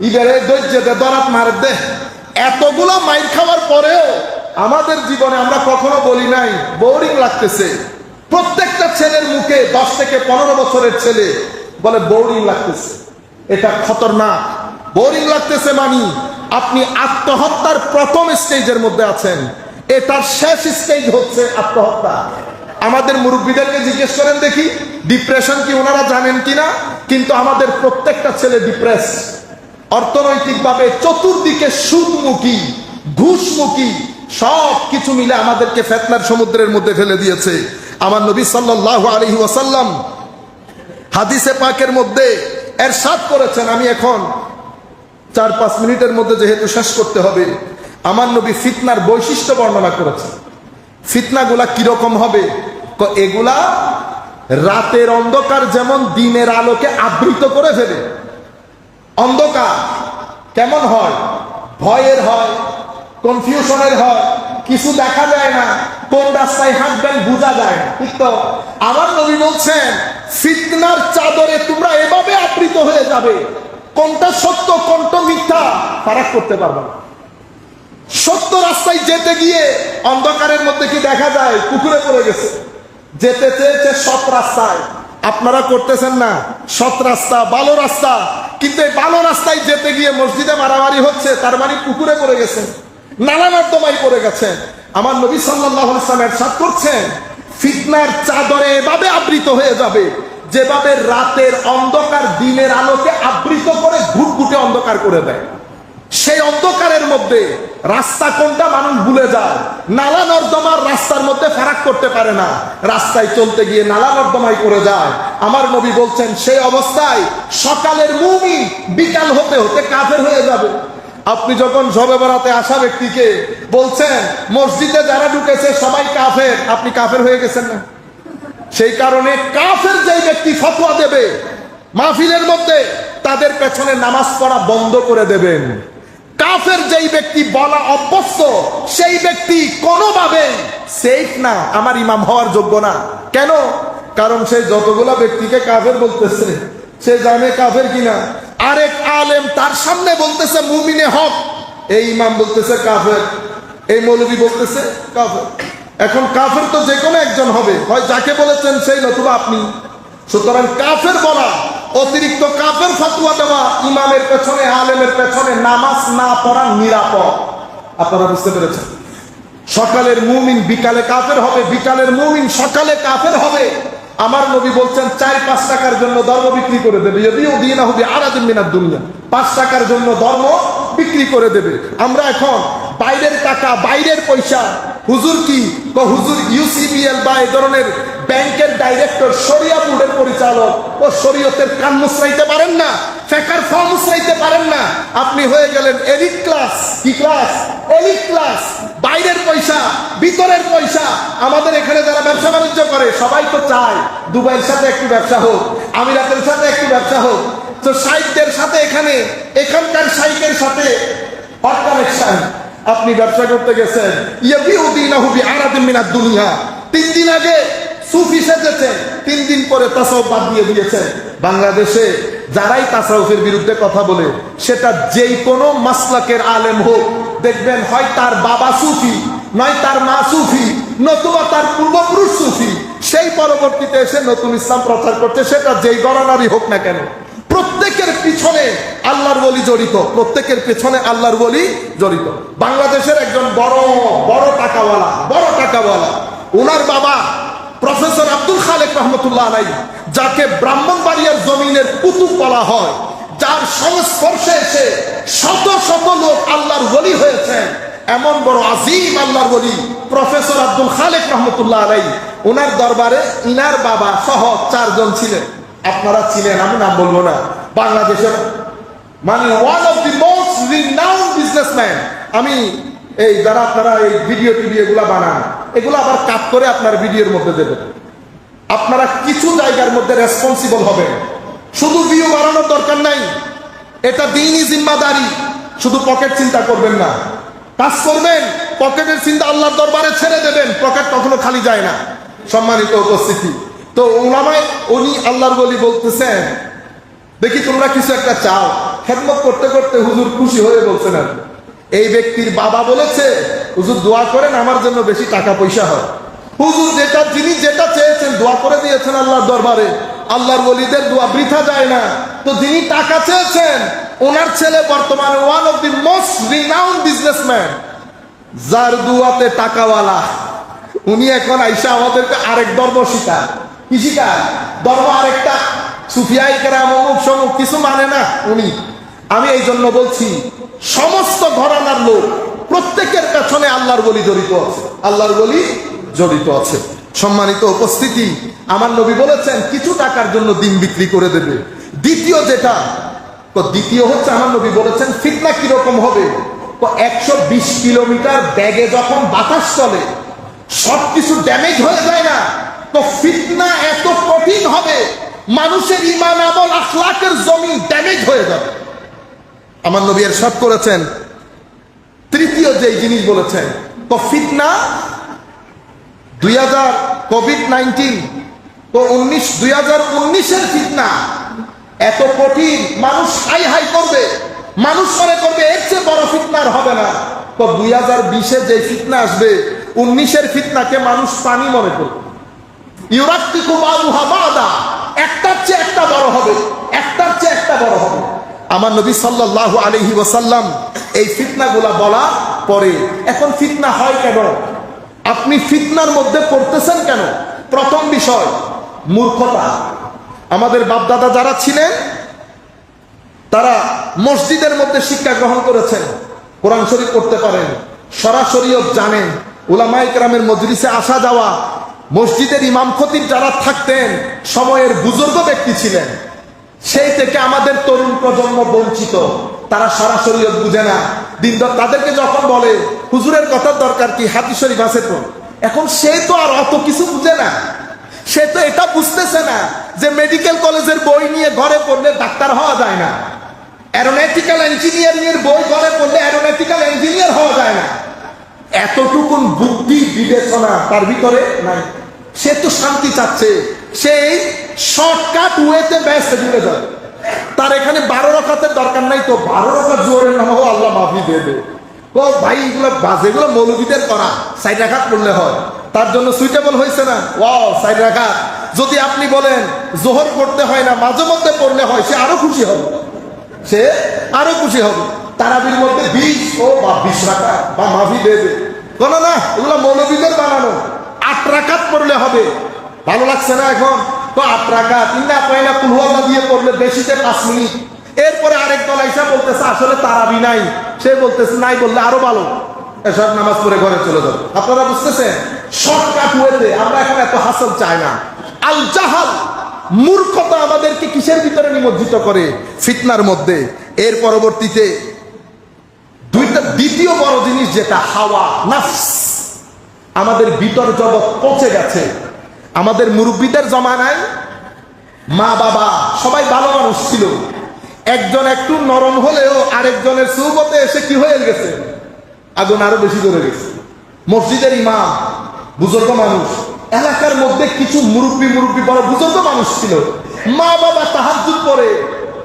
Speaker 2: ইবারে দৈর্যে দে দরাত মারে দে। এতগুলো মাইর খাওয়ার পরেও আমাদের জীবনে আমরা কখনো বলি নাই বোরিং লাগতেছে। প্রত্যেকটা ছেলের মুখে 10 থেকে 15 বছরের ছেলে বলে বোরিং লাগতেছে। এটা খতরনাক। বোরিং লাগতেছে মানে আপনি আত্মহত্যার প্রথম স্টেজের মধ্যে আছেন, এটার শেষ স্টেজ হচ্ছে আত্মহত্যা। আমাদের মুরব্বীদেরকে জিজ্ঞেস করেন দেখি ডিপ্রেশন কি ওনারা জানেন কিনা। কিন্তু আমাদের প্রত্যেকটা ছেলে ডিপ্রেস। অর্থনৈতিকভাবে চতুর্দিকে সুদমুখী, ঘুষমুখী, সব কিছু মিলে আমাদেরকে ফিতনার সমুদ্রের মধ্যে ফেলে দিয়েছে। আমার নবী সাল্লাল্লাহু আলাইহি ওয়াসাল্লাম হাদিসে পাকের মধ্যে ইরশাদ করেছেন, আমি এখন 4-5 মিনিটের মধ্যে যেহেতু শেষ করতে হবে, আমার নবী ফিতনার বৈশিষ্ট্য বর্ণনা করেছেন। ফিতনাগুলা কিরকম হবে? এগুলা রাতের অন্ধকার যেমন দিনের আলোকে আবৃত করে ফেলে। অন্ধকার কেমন হয়? ভয়ের হয়, কনফিউশনের হয়, কিছু দেখা যায় না, কোন রাস্তায় হাঁটবেন বোঝা যায় না, ঠিক তো? আমার নবী বলছেন ফিতনার চাদরে তোমরা এভাবে আবৃত হয়ে যাবে, কোনটা সত্য কোনটা মিথ্যা ফারাক করতে পারবে না। সত্য রাস্তায় যেতে গিয়ে অন্ধকারের মধ্যে কি দেখা যায়? পুকুরে পড়ে গেছে। যেতে চেয়েছে সৎ রাস্তায়, আপনারা করতেছেন না সৎ রাস্তা, ভালো রাস্তা, কিন্তু এই ভালো রাস্তায় যেতে গিয়ে মসজিদে মারামারি হচ্ছে, তার মানে পুকুরে পড়ে গেছেন, নালা নর্দমায় পড়ে গেছেন। আমার নবী সাল্লাল্লাহু আলাইহি ওয়াসাল্লাম ইরশাদ করছেন ফিতনার চাদরে এভাবে আবৃত হয়ে যাবে যেভাবে রাতের অন্ধকার দিনের আলোকে আবৃত করে ঘুটঘুটে অন্ধকার করে দেয়। সেই অন্ধকারের মধ্যে রাস্তা কোনটা মানুষ ভুলে যায়, নালা নর্দমার রাস্তার মধ্যে ফারাক করতে পারে না, রাস্তায় চলতে গিয়ে নালা নর্দমায় পড়ে যায়। আমার নবী বলছেন সেই অবস্থায় সকালের মুমিন বিকাল হতে হতে কাফের হয়ে যাবে। আপনি যখন শবে বরাতে আসা ব্যক্তিকে বলছেন মসজিদে যারা ঢুকেছে সবাই কাফের, আপনি কাফের হয়ে গেছেন না? সেই কারণে কাফের যেই ব্যক্তি ফতোয়া দেবে মাহফিলের মধ্যে, তাদের পেছনে নামাজ পড়া বন্ধ করে দেবেন। কাফের যেই ব্যক্তি বলা অভ্যস্ত, সেই ব্যক্তি কোনোভাবে সেফ না, আমার ইমাম হওয়ার যোগ্য না। কেন? কারণ সে যতগুলা ব্যক্তিকে কাফের বলতেছে, সে জানে কাফের কিনা। আরেক আলেম তার সামনে বলতেছে মুমিনে হক, এই ইমাম বলতেছে কাফের, এই মৌলবী বলতেছে কাফের। এখন কাফের তো যে কোনো একজন হবে, হয় যাকে বলেছেন সেই, নতুবা আপনি। সুতরাং কাফের বলা, অতিরিক্ত কাফের ফতোয়া দেওয়া, ইমামের পেছনে আলেমের পেছনে নামাজ না পড়া নিরাপদ। আপনারা বুঝতে পেরেছেন? সকালের মুমিন বিকালে কাফের হবে, বিকালের মুমিন সকালে কাফের হবে। আমার নবী বলছেন 4-5 টাকার জন্য ধর্ম বিক্রি করে দেবে, যদিও দিন হবে আরাদিন মিনাদ দুনিয়া, 5 টাকার জন্য ধর্ম বিক্রি করে দেবে। আমরা এখন বাইরের টাকা বাইরের পয়সা, হুজুর কি হুজুর ইউসিবিএল বা এই ধরনের ব্যাংকের ডাইরেক্টর, শরিয়া বোর্ডের পরিচালক, ও শরীয়তের কান মুছরাইতে পারেন না, ফেকার ফর্ম মুছরাইতে পারেন না, আপনি হয়ে গেলেন এলিট ক্লাস। কি ক্লাস? Elite class. বাইরের পয়সা ভিতরের পয়সা। আমাদের এখানে যারা ব্যবসা বাণিজ্য করে সবাই তো চায় দুবাইয়ের সাথে একটু ব্যবসা হোক, আমিরাতের সাথে একটু ব্যবসা হোক। তো শাইখদের সাথে এখানকার শাইখের সাথে হট কানেকশন। আপনি ব্যবসা করতে গেছেন, ইয়াবিউদিনাহু বিআরাদিন মিনাদ দুনিয়া, 3 দিন আগে সুফি সেজেছেন, 3 দিন পরে তাসাউফ বাদ দিয়ে দিয়েছেন। বাংলাদেশে যারাই তাসাউফের বিরুদ্ধে কথা বলে, সেটা যেই কোনো মাসলাকের আলেম হোক, দেখবেন হয় তার বাবা সুফি, নয় তার মা সুফি, নতুবা তার পূর্বপুরুষ সুফি, সেই পরবর্তীতে এসে নতুন ইসলাম প্রচার করছে, সেটা যেই গণনারই হোক না কেন, প্রত্যেকের পিছনে আল্লাহর ওলি জড়িত, প্রত্যেকের পেছনে আল্লাহর ওলি জড়িত। বাংলাদেশের একজন বড় টাকাওয়ালা, ওনার বাবা প্রফেসর আব্দুল খালেক রহমতুল্লাহ আলাইহি, যাকে ব্রাহ্মণবাড়িয়ার জমিনের কুতুব বলা হয়, যার সংস্পর্শে এসে শত শত লোক আল্লাহর ওলি হয়েছেন, এমন বড় আজিম আল্লাহর ওলি প্রফেসর আব্দুল খালেক রহমতুল্লাহ আলাইহি, ওনার দরবারে ইনার বাবা সহ 4 জন ছিলেন। আপনারা ছিলেন, আমি নাম বলবো না, বাংলাদেশের মানে one of the most renowned businessman. আমি এই যারা আপনারা এই ভিডিও টিভি এগুলা বানান, এগুলো আবার কাট করে আপনার ভিডিওর মধ্যে দেবেন। আপনারা কিছু জায়গার মধ্যে রেসপন্সিবল হবেন। শুধু ভিউ বাড়ানোর দরকার নাই, এটা দ্বীনি জিম্মাদারি। শুধু পকেট চিন্তা করবেন না, কাজ করবেন, পকেটের চিন্তা আল্লাহর দরবারে ছেড়ে দেবেন, পকেট কখনো খালি যায় না। সম্মানিত উপস্থিতি, তো উনি আল্লাহর ওলি বলতেছেন, দেখি তোমরা কিছু একটা চাও। খেদমত করতে করতে হুজুর খুশি হয়ে বলছেন, আর এই ব্যক্তির বাবা বলেছে হুজুর দোয়া করেন আমার জন্য বেশি টাকা পয়সা হয়। হুজুর যিনি যেটা চেয়েছেন দোয়া করে দিয়েছেন আল্লাহর দরবারে। আল্লাহর ওলিদের দোয়া বৃথা যায় না। তো যিনি টাকা চেয়েছেন, ওনার ছেলে বর্তমানে one of the most renowned businessman, যার দুয়াতে টাকাওয়ালা, উনি এখন আইসা আমাদেরকে আরেক ধর্ম শিখায়। কি শিখায়? ধর্ম আরেকটা, সুফিয়াই কেরাম অমুক সমুক কিছু মানে না উনি। আমি এই জন্য বলছি, সমস্ত ঘরানার লোক প্রত্যেকের পেছনে আল্লাহর ওলি জড়িত আছে, আল্লাহর ওলি জড়িত আছে। সম্মানিত উপস্থিতি, আমার নবী বলেছেন কিছু টাকার জন্য দিন বিক্রি করে দেবে। দ্বিতীয় হচ্ছে আমার নবী বলেছেন ফিতনা কিরকম হবে। 120 কিলোমিটার ব্যাগে যখন বাতাস চলে সবকিছু ড্যামেজ হয়ে যায় না, তো ফিতনা এত কঠিন হবে, মানুষের ঈমান আমল আখলাকের জমিন ড্যামেজ হয়ে যাবে। আমার নবী ইরশাদ করেছেন তৃতীয় যেই জিনিস বলেছেন, তো ফিতনা 2019 তো 2019-এর ফিতনা এত কঠিন, মানুষ হাই হাই করবে, মানুষ মনে করবে এর চেয়ে বড় ফিতনা আর হবে না। তো 2020-এ যে ফিতনা আসবে, 19-এর ফিতনাকে মানুষ পানি মনে করবে। ইউরাক্তিকু বাদুহা বাদা, একটার চেয়ে একটা বড় হবে, একটার চেয়ে একটা বড় হবে। আমার নবী সাল্লাল্লাহু আলাইহি ওয়াসাল্লাম এই ফিতনাগুলা বলা পরে, এখন ফিতনা হয় কেন, আপনি ফিতনার মধ্যে পড়তেছেন কেন? প্রথম বিষয় মূর্খতা। আমাদের বাপদাদা যারা ছিলেন তারা মসজিদের মধ্যে শিক্ষা গ্রহণ করেছেন, কোরআন শরীফ পড়তে পারেন, সরাসরিও জানেন, উলামায়ে কেরামের মজলিসে আসা যাওয়া, মসজিদের ইমাম খতিব যারা থাকতেন সময়ের বুজুর্গ ব্যক্তি ছিলেন। সেই থেকে আমাদের তরুণ প্রজন্ম বঞ্চিত, তারা সরাসরিও বুঝে না। তাদেরকে যখন বলে হুজুরের কথার দরকার কি, হাদিস শরীফ আছে তো, এখন সে তো আর অত কিছু বুঝে না। সে তো এটা বুঝতেছে না যে মেডিকেল কলেজের বই নিয়ে ঘরে পড়লে ডাক্তার হওয়া যায় না, অ্যারোনটিক্যাল ইঞ্জিনিয়ারিং এর বই ঘরে পড়লে অ্যারোনটিক্যাল ইঞ্জিনিয়ার হওয়া যায় না। এতটুকুন বুদ্ধি বিবেচনা তার ভিতরে নাই। সে তো শান্তি চাচ্ছে, সেই শর্টকাট ওয়েতে ব্যস্ত জুড়ে যাবে। তার এখানে 12 রাকাতের দরকার নাই, তো 12 রাকাত জোরের নামাও আল্লাহ মাফি দিয়ে দেবে। ও ভাই, এগুলো বাজেগুলো মৌলবীদের করা, 4 রাকাত পড়লে হয়, তার জন্য সুইটেবল হয়েছে না, ওয়াও 4 রাকাত। যদি আপনি বলেন জোহর পড়তে হয় না, মাঝে মধ্যে পড়লে হয়, সে আরো খুশি হবে, সে আরো খুশি হবে। তারাবির মধ্যে 20 ও 20 রাকাত বা মাফি দেবে কোন না, এগুলো মৌলবীদের বানানো। 8 রাকাত পড়লে হবে, ভালো লাগছে না এখন? তো 8 রাকাত ইন্না কয়না কুলহুয়াল্লাহ দিয়ে পড়লে বেশিতে 5 মিনিট। এরপরে আরেক দল আইসা বলতেছে আসলে তারাবি নাই, সে বলতেছে নাই বললে আরো ভালো, এসব নামাজ পড়ে ঘরে চলে যাবে। আপনারা বুঝতেছেন? শর্টকাট ওয়েতে আমরা এখন এত হাসল চাই না। আল জাহাল, মূর্খতা আমাদেরকে কিসের ভিতরে নিমজ্জিত করে? ফিতনার মধ্যে। এর পরবর্তীতে দ্বিতীয় বড় জিনিস যেটা হাওয়া নাফস, আমাদের ভিতর জগৎ পচে গেছে। আমাদের মুরব্বীদের জমানায় মা বাবা সবাই ভালো মানুষ ছিল, একজন একটু নরম হলেও আরেকজনের সুবতে এসে কি হয়ে গেছে, আগুন আরো বেশি ধরে গেছে। মসজিদের ইমাম বুজুর্গ মানুষ, এলাকার মধ্যে কিছু মুরব্বী বড় বুজুর্গ মানুষ ছিল, মা বাবা তাহাজ্জুদ পড়ে,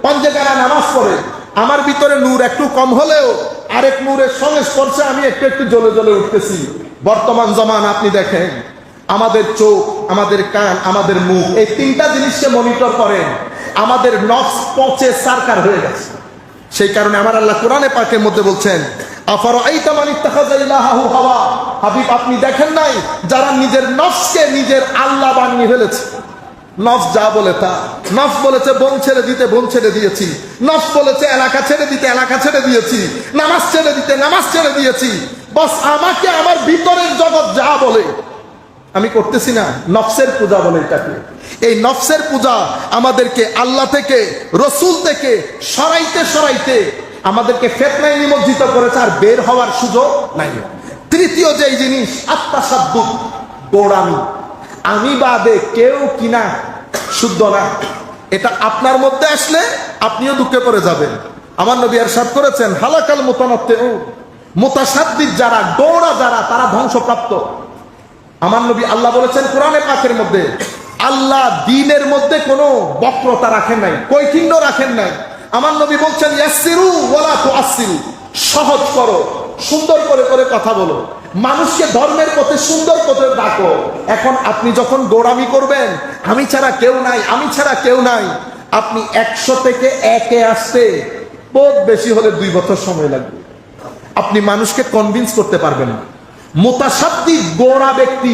Speaker 2: পাঞ্জেগানা নামাজ পড়ে, আমার ভিতরে নূর একটু কম হলেও আরেক নূরের সংস্পর্শে আমি একটু একটু জ্বলে জ্বলে উঠতেছি। বর্তমান জমান আপনি দেখেন, আমাদের চোখ, আমাদের কান, আমাদের মুখ, এই 3টা জিনিসকে মনিটর করেন, আমাদের নফস পচে সারকার হয়ে গেছে। সেই কারণে আমার আল্লাহ কোরআনে পাকের মধ্যে বলছেন, আফারাআইতা মান ইত্তাখাযা ইলাহাহু হাওয়া, হাবিব আপনি দেখেন নাই যারা নিজের নফসকে নিজের আল্লাহ বানিয়ে ফেলেছে। নফস যা বলে তা, নফস বলেছে বোন ছেড়ে দিতে বোন ছেড়ে দিয়েছি, নফস বলেছে এলাকা ছেড়ে দিতে এলাকা ছেড়ে দিয়েছি, নামাজ ছেড়ে দিতে নামাজ ছেড়ে দিয়েছি। বস আমাকে আমার ভিতরের জগৎ যা বলে আমি করতেছি না, নফসের পূজা বলে এটাকে। এই নফসের পূজা আমাদেরকে আল্লাহ থেকে, রসুল থেকে সরাইতে সরাইতে আমাদেরকে ফিতনায় নিমজ্জিত করেছে, আর বের হওয়ার সুযোগ নাই। তৃতীয় যেই জিনিস, আত্মাসাদ্দুক, গোড়ামি, আমি বাদে কেউ কিনা শুদ্ধ না। এটা আপনার মধ্যে আসলে আপনিও দুঃখে পড়ে যাবেন। আমার নবী ইরশাদ করেছেন, হালাকাল মুতানাত্তিউ, মুতাসাদ্দিক যারা, গোড়া যারা, তারা ধ্বংসপ্রাপ্ত। আমার নবী আল্লাহ বলেছেন কোরআনে পাকের মধ্যে, আল্লাহ দ্বীনের মধ্যে কোনো বক্রতা রাখেন নাই, কৈঠিন্য রাখেন নাই। আমার নবী বলছেন ইয়াসসিরু ওয়ালা তুআসসিরু, সহজ করো, সুন্দর করে করে কথা বলো, মানুষকে ধর্মের পথে সুন্দর পথে ডাকো। এখন আপনি যখন গোড়ামি করবেন, আমি ছাড়া কেউ নাই, আমি ছাড়া কেউ নাই, আপনি 100 থেকে 1-এ আসতে বহুত বেশি হলে 2 বছর সময় লাগবে। আপনি মানুষকে কনভিন্স করতে পারবেন না। মুতাসাদ্দিক গোড়া ব্যক্তি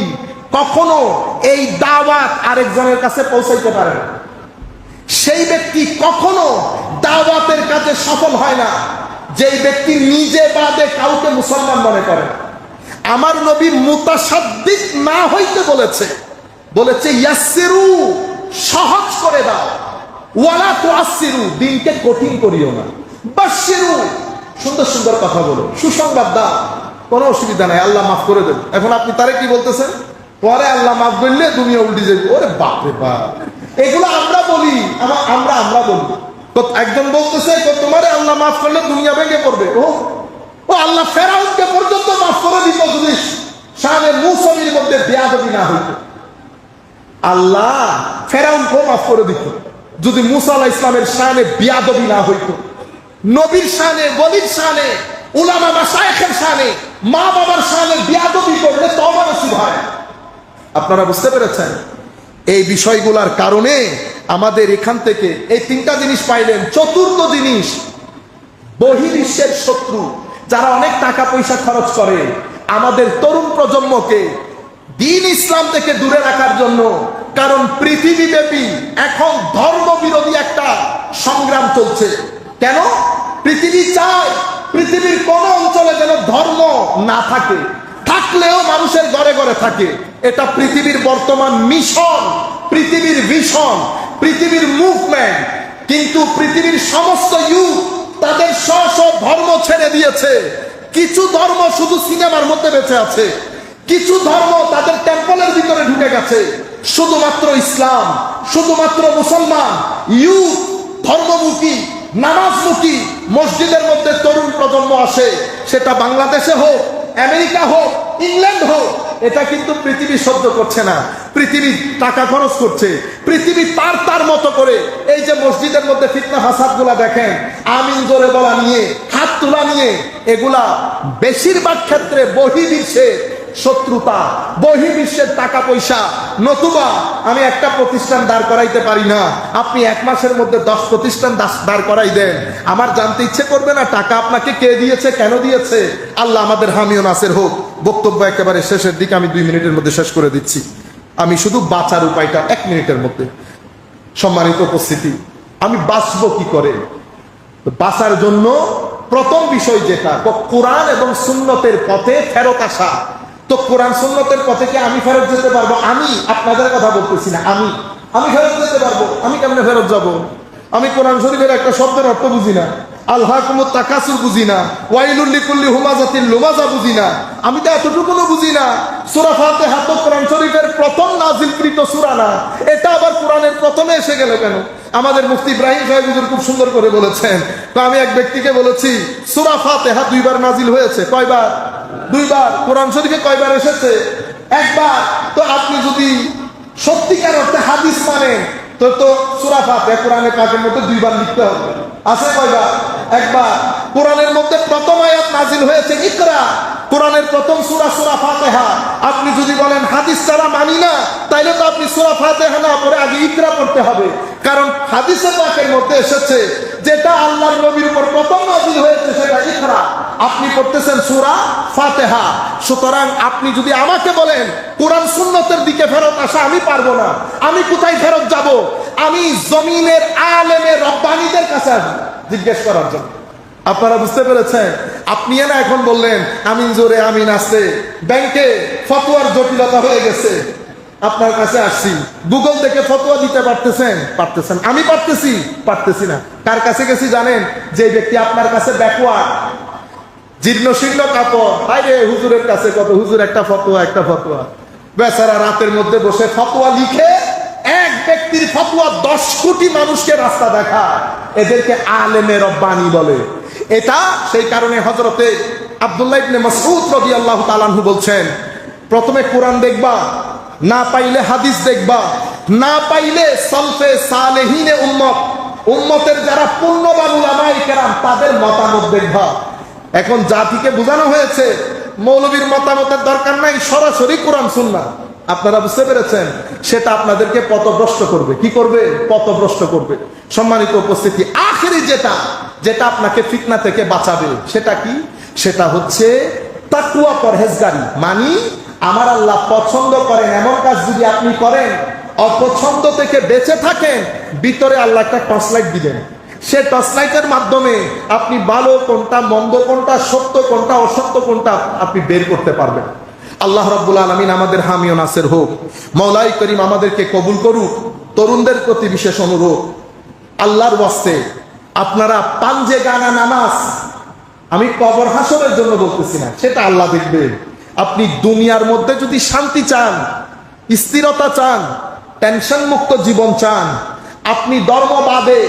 Speaker 2: কখনো এই দাওয়াত আরেকজনের কাছে পৌঁছাইতে পারে না। সেই ব্যক্তি কখনো দাওয়াতের কাজে সফল হয় না যেই ব্যক্তি নিজে বাদে কাউকে মুসলমান মনে করে না। আমার নবী মুতাসাদ্দিক না হইতে বলেছে, বলেছে ইয়াসসিরু, সহজ করে দাও, ওয়ালা তুআসসিরু, দিনকে কঠিন করিও না, বাশশিরু, সুন্দর সুন্দর কথা বলো, সুসংবাদ দাও, কোনো অসুবিধা নাই, আল্লাহ মাফ করে দেবে। এখন আপনি তারে কি বলতেছেন? পরে আল্লাহ মাফ করলে দুনিয়া উল্টে যাবে। ওরে বাপরে বাপ, এগুলো আমরা বলি, আমরা বলি। তো একজন বলতেছে তোমারে আল্লাহ মাফ করলে দুনিয়া ভেঙে পড়বে। ও ও আল্লাহ ফেরাউনকে পর্যন্ত মাফ করে দিত যদি শানে মুসাবির মধ্যে বেয়াদবি না হইত। আল্লাহ ফেরাউনকেও মাফ করে দিত যদি মুসা আলাইহিস ইসলামের শানে বেয়াদবি না হইত। নবীর শানে, ওলির শানে, উলামা মাশায়েখের শানে, মা বাবার শানে বেয়াদবি করলে তওবা নসিব হয়। আপনারা বুঝতে পেরেছেন? এই বিষয়গুলোর কারণে আমাদের এখান থেকে এই তিনটা জিনিস পাইলেন। চতুর্থ জিনিস, বহির্বিশ্বের শত্রু যারা অনেক টাকা পয়সা খরচ করে আমাদের তরুণ প্রজন্মকে দ্বীন ইসলাম থেকে দূরে রাখার জন্য। কারণ পৃথিবীব্যাপী এখন ধর্ম বিরোধী একটা সংগ্রাম চলছে। কেন? পৃথিবী চায় পৃথিবীর কোন অঞ্চলে যেন ধর্ম না থাকে, থাকলেও মানুষের ঘরে ঘরে থাকে। এটা পৃথিবীর বর্তমান মিশন, পৃথিবীর ভিশন, পৃথিবীর মুভমেন্ট। কিন্তু পৃথিবীর সমস্ত ইউথ তাদের স্ব ধর্ম ছেড়ে দিয়েছে। কিছু ধর্ম শুধু সিনেমার মধ্যে বেঁচে আছে, কিছু ধর্ম তাদের টেম্পলের ভিতরে ঢুকে গেছে। শুধুমাত্র ইসলাম, শুধুমাত্র মুসলমান ইউথ ধর্মমুখী, নামাজমুখী মসজিদের মধ্যে তরুণ প্রজন্ম আসে। সেটা বাংলাদেশে হোক, আমেরিকা হোক, ইংল্যান্ড হোক, এটা কিন্তু পৃথিবী সহ্য করছে না। পৃথিবী টাকা খরচ করছে, পৃথিবী তার মতো করে। এই যে মসজিদের মধ্যে ফিতনা ফাসাদ গুলা দেখেন, আমিন জোরে বলা নিয়ে, হাত তোলা নিয়ে, এগুলা বেশিরভাগ ক্ষেত্রে বহির্বিশ্বের শত্রুতা, বহির্বিশ্বের টাকা পয়সা। নতুবা আমি একটা প্রতিষ্ঠান দাঁড় করাইতে পারি না, আপনি এক মাসের মধ্যে 10 প্রতিষ্ঠান দাঁড় করাই দেন। আমার জানতে ইচ্ছে করবে না টাকা আপনাকে কে দিয়েছে, কেন দিয়েছে? আল্লাহ আমাদের হামি ও নাসের হোক। বক্তব্য একেবারে শেষের দিকে, আমি 2 মিনিটের মধ্যে শেষ করে দিচ্ছি। আমি শুধু বাঁচার উপায়টা 1 মিনিটের মধ্যে। সম্মানিত উপস্থিতি, আমি বাঁচবো কি করে? বাঁচার জন্য প্রথম বিষয় যেটা, কোরআন এবং সুন্নতের পথে ফেরত আসা। তো কোরআন সুন্নতের পথে কি আমি ফেরত যেতে পারবো? আমি আপনাদের কথা বলতেছি না, আমি ফেরত যেতে পারবো? আমি কেমনে ফেরত যাব? আমি কোরআন শরীফের একটা শব্দের অর্থ বুঝি না, আলহাকুমুত তাকাসুর বুঝি না, ওয়াইলুল লিকুল্লি হুমাজাতিল লুমাজা বুঝি না। আমি তো এতটুকুও বুঝি না সূরা ফাতিহা তো কোরআন শরীফের প্রথম নাজিলকৃত সূরা না, এটা আবার কোরআনের প্রথমে এসে গেল কেন? আমাদের মুফতি ইব্রাহিম সাহেব হুজুর খুব সুন্দর করে বলেছেন। তো আমি এক ব্যক্তিকে বলেছি সূরা ফাতিহা 2 বার নাজিল হয়েছে। কয়বার? 2 বার। কোরআন শরীফে কয়বার এসেছে? 1 বার। তো আপনি যদি সত্যিকার অর্থে হাদিস মানেন তো সূরা ফাতিহা কোরআনে পাকের মধ্যে 2 বার লিখতে হবে। আছে কয়বার? 1 বার। কোরআনের মধ্যে প্রথম আয়াত নাজিল হয়েছে ইকরা, কোরআনের প্রথম সূরা ফাতিহা। আপনি যদি বলেন হাদিস ছাড়া মানি না, তাইলে তো আপনি সূরা ফাতিহা না পড়ে আগে ইকরা পড়তে হবে। কারণ হাদিসে পাকের মধ্যে এসেছে যেটা আল্লাহর নবীর উপর প্রথম নাজিল হয়েছে সেটা ইকরা, আপনি পড়তেছেন সূরা ফাতিহা। সুতরাং আপনি যদি আমাকে বলেন কোরআন সুন্নতের দিকে ফেরত আসা, আমি পারবো না। আমি কোথায় ফেরত যাব? আমি জমিনের আলেমে রব্বানীদের কাছে আসবো জিজ্ঞেস করার জন্য। আপনারা বুঝতে পেরেছেন? আপনি না এখন বললেন আমিন জোরে আমিন আসছে, ব্যাংকে ফতোয়ার জটিলতা হয়ে গেছে, আপনার কাছে আসছি। গুগল থেকে ফতোয়া দিতে পারতেছেন? আমি পারতেছি না। কার কাছে গেছি জানেন? যে ব্যক্তি আপনার কাছে ব্যাকওয়ার্ড, জীর্ণ শীর্ণ কাপড়, আরে হুজুরের কাছে কত, হুজুর একটা ফতোয়া। বেচারা রাতের মধ্যে বসে ফতোয়া লিখে, এক ব্যক্তির ফতোয়া 10 কোটি মানুষকে রাস্তা দেখায়। এদেরকে আলেমে রব্বানী বলে। এটা সেই কারণে হযরতে আব্দুল্লাহ ইবনে মাসউদ রাদিয়াল্লাহু তাআলা আনহু বলছেন, প্রথমে কোরআন দেখবা, না পাইলে হাদিস দেখবা, না পাইলে সলফে সালেহিনে উম্মতের যারা পুণ্যবান উলামায়ে কেরাম তাদের মতামত দেখবা। এখন জাতিকে বোঝানো হয়েছে মৌলবীর মতামতের দরকার নাই, সরাসরি কোরআন সুন্নাহ। আপনারা বুঝতে পেরেছেন? সেটা আপনাদেরকে পথভ্রষ্ট করবে। কি করবে? পথভ্রষ্ট করবে। সম্মানিত উপস্থিতি, আখেরি যেটা আপনাকে ফিতনা থেকে বাঁচাবে সেটা কি? সেটা হচ্ছে তাকওয়া, পরহেজগারি। মানে আমার আল্লাহ পছন্দ করেন এমন কাজ যদি আপনি করেন, অপছন্দ থেকে বেঁচে থাকেন, ভিতরে আল্লাহ একটা টর্চ লাইট দিবেন। সে টর্চ লাইটের মাধ্যমে আপনি ভালো কোনটা, মন্দ কোনটা, সত্য কোনটা, অসত্য কোনটা আপনি বের করতে পারবেন। আল্লাহ রাব্বুল আলামিন আমাদের হামি ও নাসির হোক। মওলাই করিম আমাদেরকে কবুল করুক। তরুণদের প্রতি বিশেষ অনুরোধ, আল্লাহর ওয়াস্তে আপনারা পাঞ্জে গানা নামাজ, আমি কবর হাসরের জন্য বলতেছি না, সেটা আল্লাহ দেখবে। আপনি দুনিয়ার মধ্যে যদি শান্তি চান, স্থিরতা চান, টেনশন মুক্ত জীবন চান, আপনি ধর্মবাদে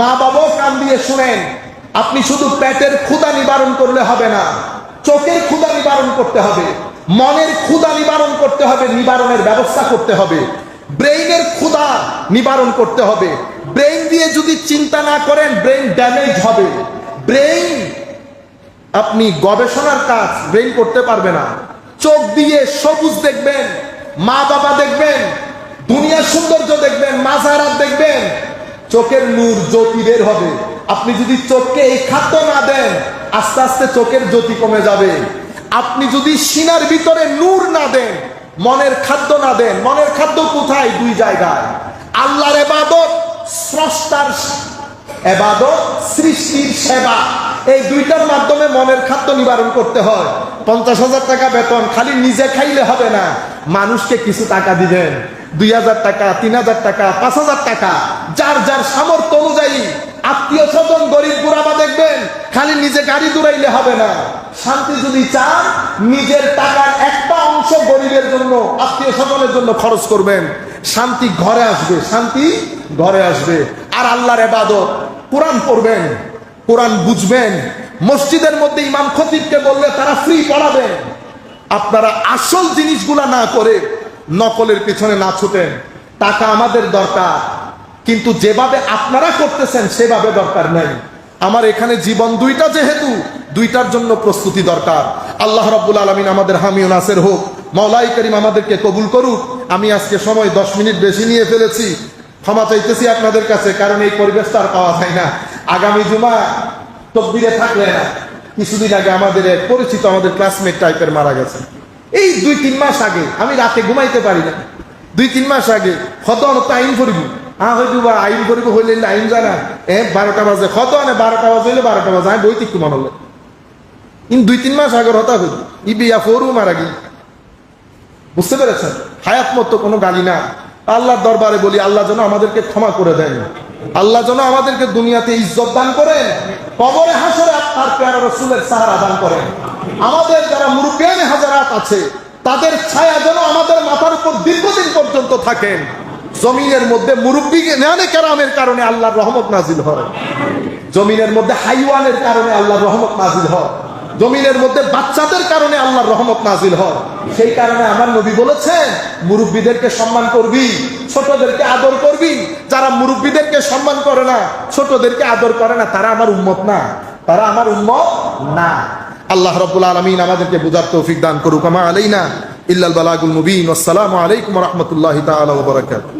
Speaker 2: মা বাবাও কান দিয়ে শুনেন, আপনি শুধু পেটের ক্ষুধা নিবারণ করলে হবে না, চোখের ক্ষুধা নিবারণ করতে হবে, মনের ক্ষুধা নিবারণ করতে হবে, নিবারণের ব্যবস্থা করতে হবে, ব্রেইনের ক্ষুধা নিবারণ করতে হবে। ব্রেইন দিয়ে যদি চিন্তা না করেন ব্রেইন ড্যামেজ হবে। ব্রেইন, আপনি গবেষণার কাজ ব্রেইন করতে পারবে না। চোখ দিয়ে সবুজ দেখবেন, মা বাবা দেখবেন, দুনিয়ার সৌন্দর্য দেখবেন, মাজারাত দেখবেন, চোখের নূর জ্যোতি বের হবে। আপনি যদি চোখকে এই খাদ্য না দেন আস্তে আস্তে চোখের জ্যোতি কমে যাবে। আপনি যদি সিনার ভিতরে নূর না দেন, মনের খাদ্য না দেন, মনের খাদ্য কোথায়? দুই জায়গায়, আল্লাহর ইবাদত, স্রষ্টার ইবাদত, সৃষ্টির সেবা। এই দুইটার মাধ্যমে মনের খাদ্য নিবারণ করতে হয়। 50,000 টাকা বেতন খালি নিজে খাইলে হবে না, মানুষকে কিছু টাকা দিবেন, 2,000 টাকা, 3,000 টাকা, 5,000 টাকা, যার যার সামর্থ্য অনুযায়ী। আত্মীয় স্বজন গরিব গুড়াবা দেখবেন, খালি নিজে গাড়ি দৌড়াইলে হবে না। শান্তি যদি চান নিজের টাকার একটা অংশ গরিবের জন্য, আত্মীয় স্বজনের জন্য খরচ করবেন, শান্তি ঘরে আসবে, শান্তি ঘরে আসবে। আর আল্লাহর ইবাদত, কোরআন পড়বেন, কোরআন বুঝবেন। মসজিদের মধ্যে ইমাম খতিবকে বললে তারা ফ্রি পড়াবেন। আপনারা আসল জিনিসগুলা না করে নকলের পিছনে না ছুটেন। টাকা আমাদের দরকার, কিন্তু যেভাবে আপনারা করতেছেন সেভাবে দরকার নাই। আমার এখানে জীবন দুইটা, যেহেতু দুইটার জন্য প্রস্তুতি দরকার। আল্লাহ রাব্বুল আলামিন আমাদের হামি ও নাসির হোক। মাওলাই করিম আমাদেরকে কবুল করুক। আমি আজকে সময় 10 মিনিট বেশি নিয়ে ফেলেছি, ক্ষমা চাইতেছি আপনাদের কাছে, কারণ এই পরিবেশটা আর পাওয়া যায় না। আগামী জুমা তকবীরে থাকলে না। কিছুদিন আগে আমাদের এক পরিচিত, আমাদের ক্লাসমেট টাইপের মারা গেছে। এই 2-3 মাস আগে, আমি রাতে ঘুমাইতে পারি না। 2-3 মাস আগে খতন আইন করিব, হইবা আইন করিব হইলে আইন জানা 12টা বাজে, খতনে 12টা বাজে হইলে 12টা বাজে, আমি বইতে একটু মনে হলে। কিন্তু 2-3 মাস আগের হতা হইল, ই বিয়া ফরু মারা গি। বুঝতে পেরেছেন? হায়াত মতো কোনো গালি না। আল্লাহর দরবারে বলি, আল্লাহ যেন আমাদেরকে ক্ষমা করে দেন, আল্লাহ যেন আমাদেরকে দুনিয়াতে ইজ্জত দান করেন, কবরে হাসরে আপনার প্যারা রাসূলের সাহারা দান করেন। আমাদের যারা মুরব্বিয়ানে হাজারাত আছে তাদের ছায়া যেন আমাদের মাথার উপর দীর্ঘদিন পর্যন্ত থাকেন। জমিনের মধ্যে মুরব্বি নেয়ানে কেরামের কারণে আল্লাহর রহমত নাজিল হয়, জমিনের মধ্যে হাইওয়ানের কারণে আল্লাহর রহমত নাজিল হয়, জমিনের মধ্যে বাচ্চাদের কারণে আল্লাহর রহমত নাজিল হয়। সেই কারণে আমার নবী বলেছেন, মুরব্বীদেরকে সম্মান করবি, ছোটদেরকে আদর করবি। যারা মুরব্বীদেরকে সম্মান করে না, ছোটদেরকে আদর করে না, তারা আমার উম্মত না, তারা আমার উম্মত না। আল্লাহ রাব্বুল আলামিন আমাদেরকে বুঝার তৌফিক দান করুক। আমা আলাইনা ইল্লাল বালাগুল মুবিন। আসসালামু আলাইকুম ওয়া রাহমাতুল্লাহি তাআলা ওয়া বারাকাতুহু।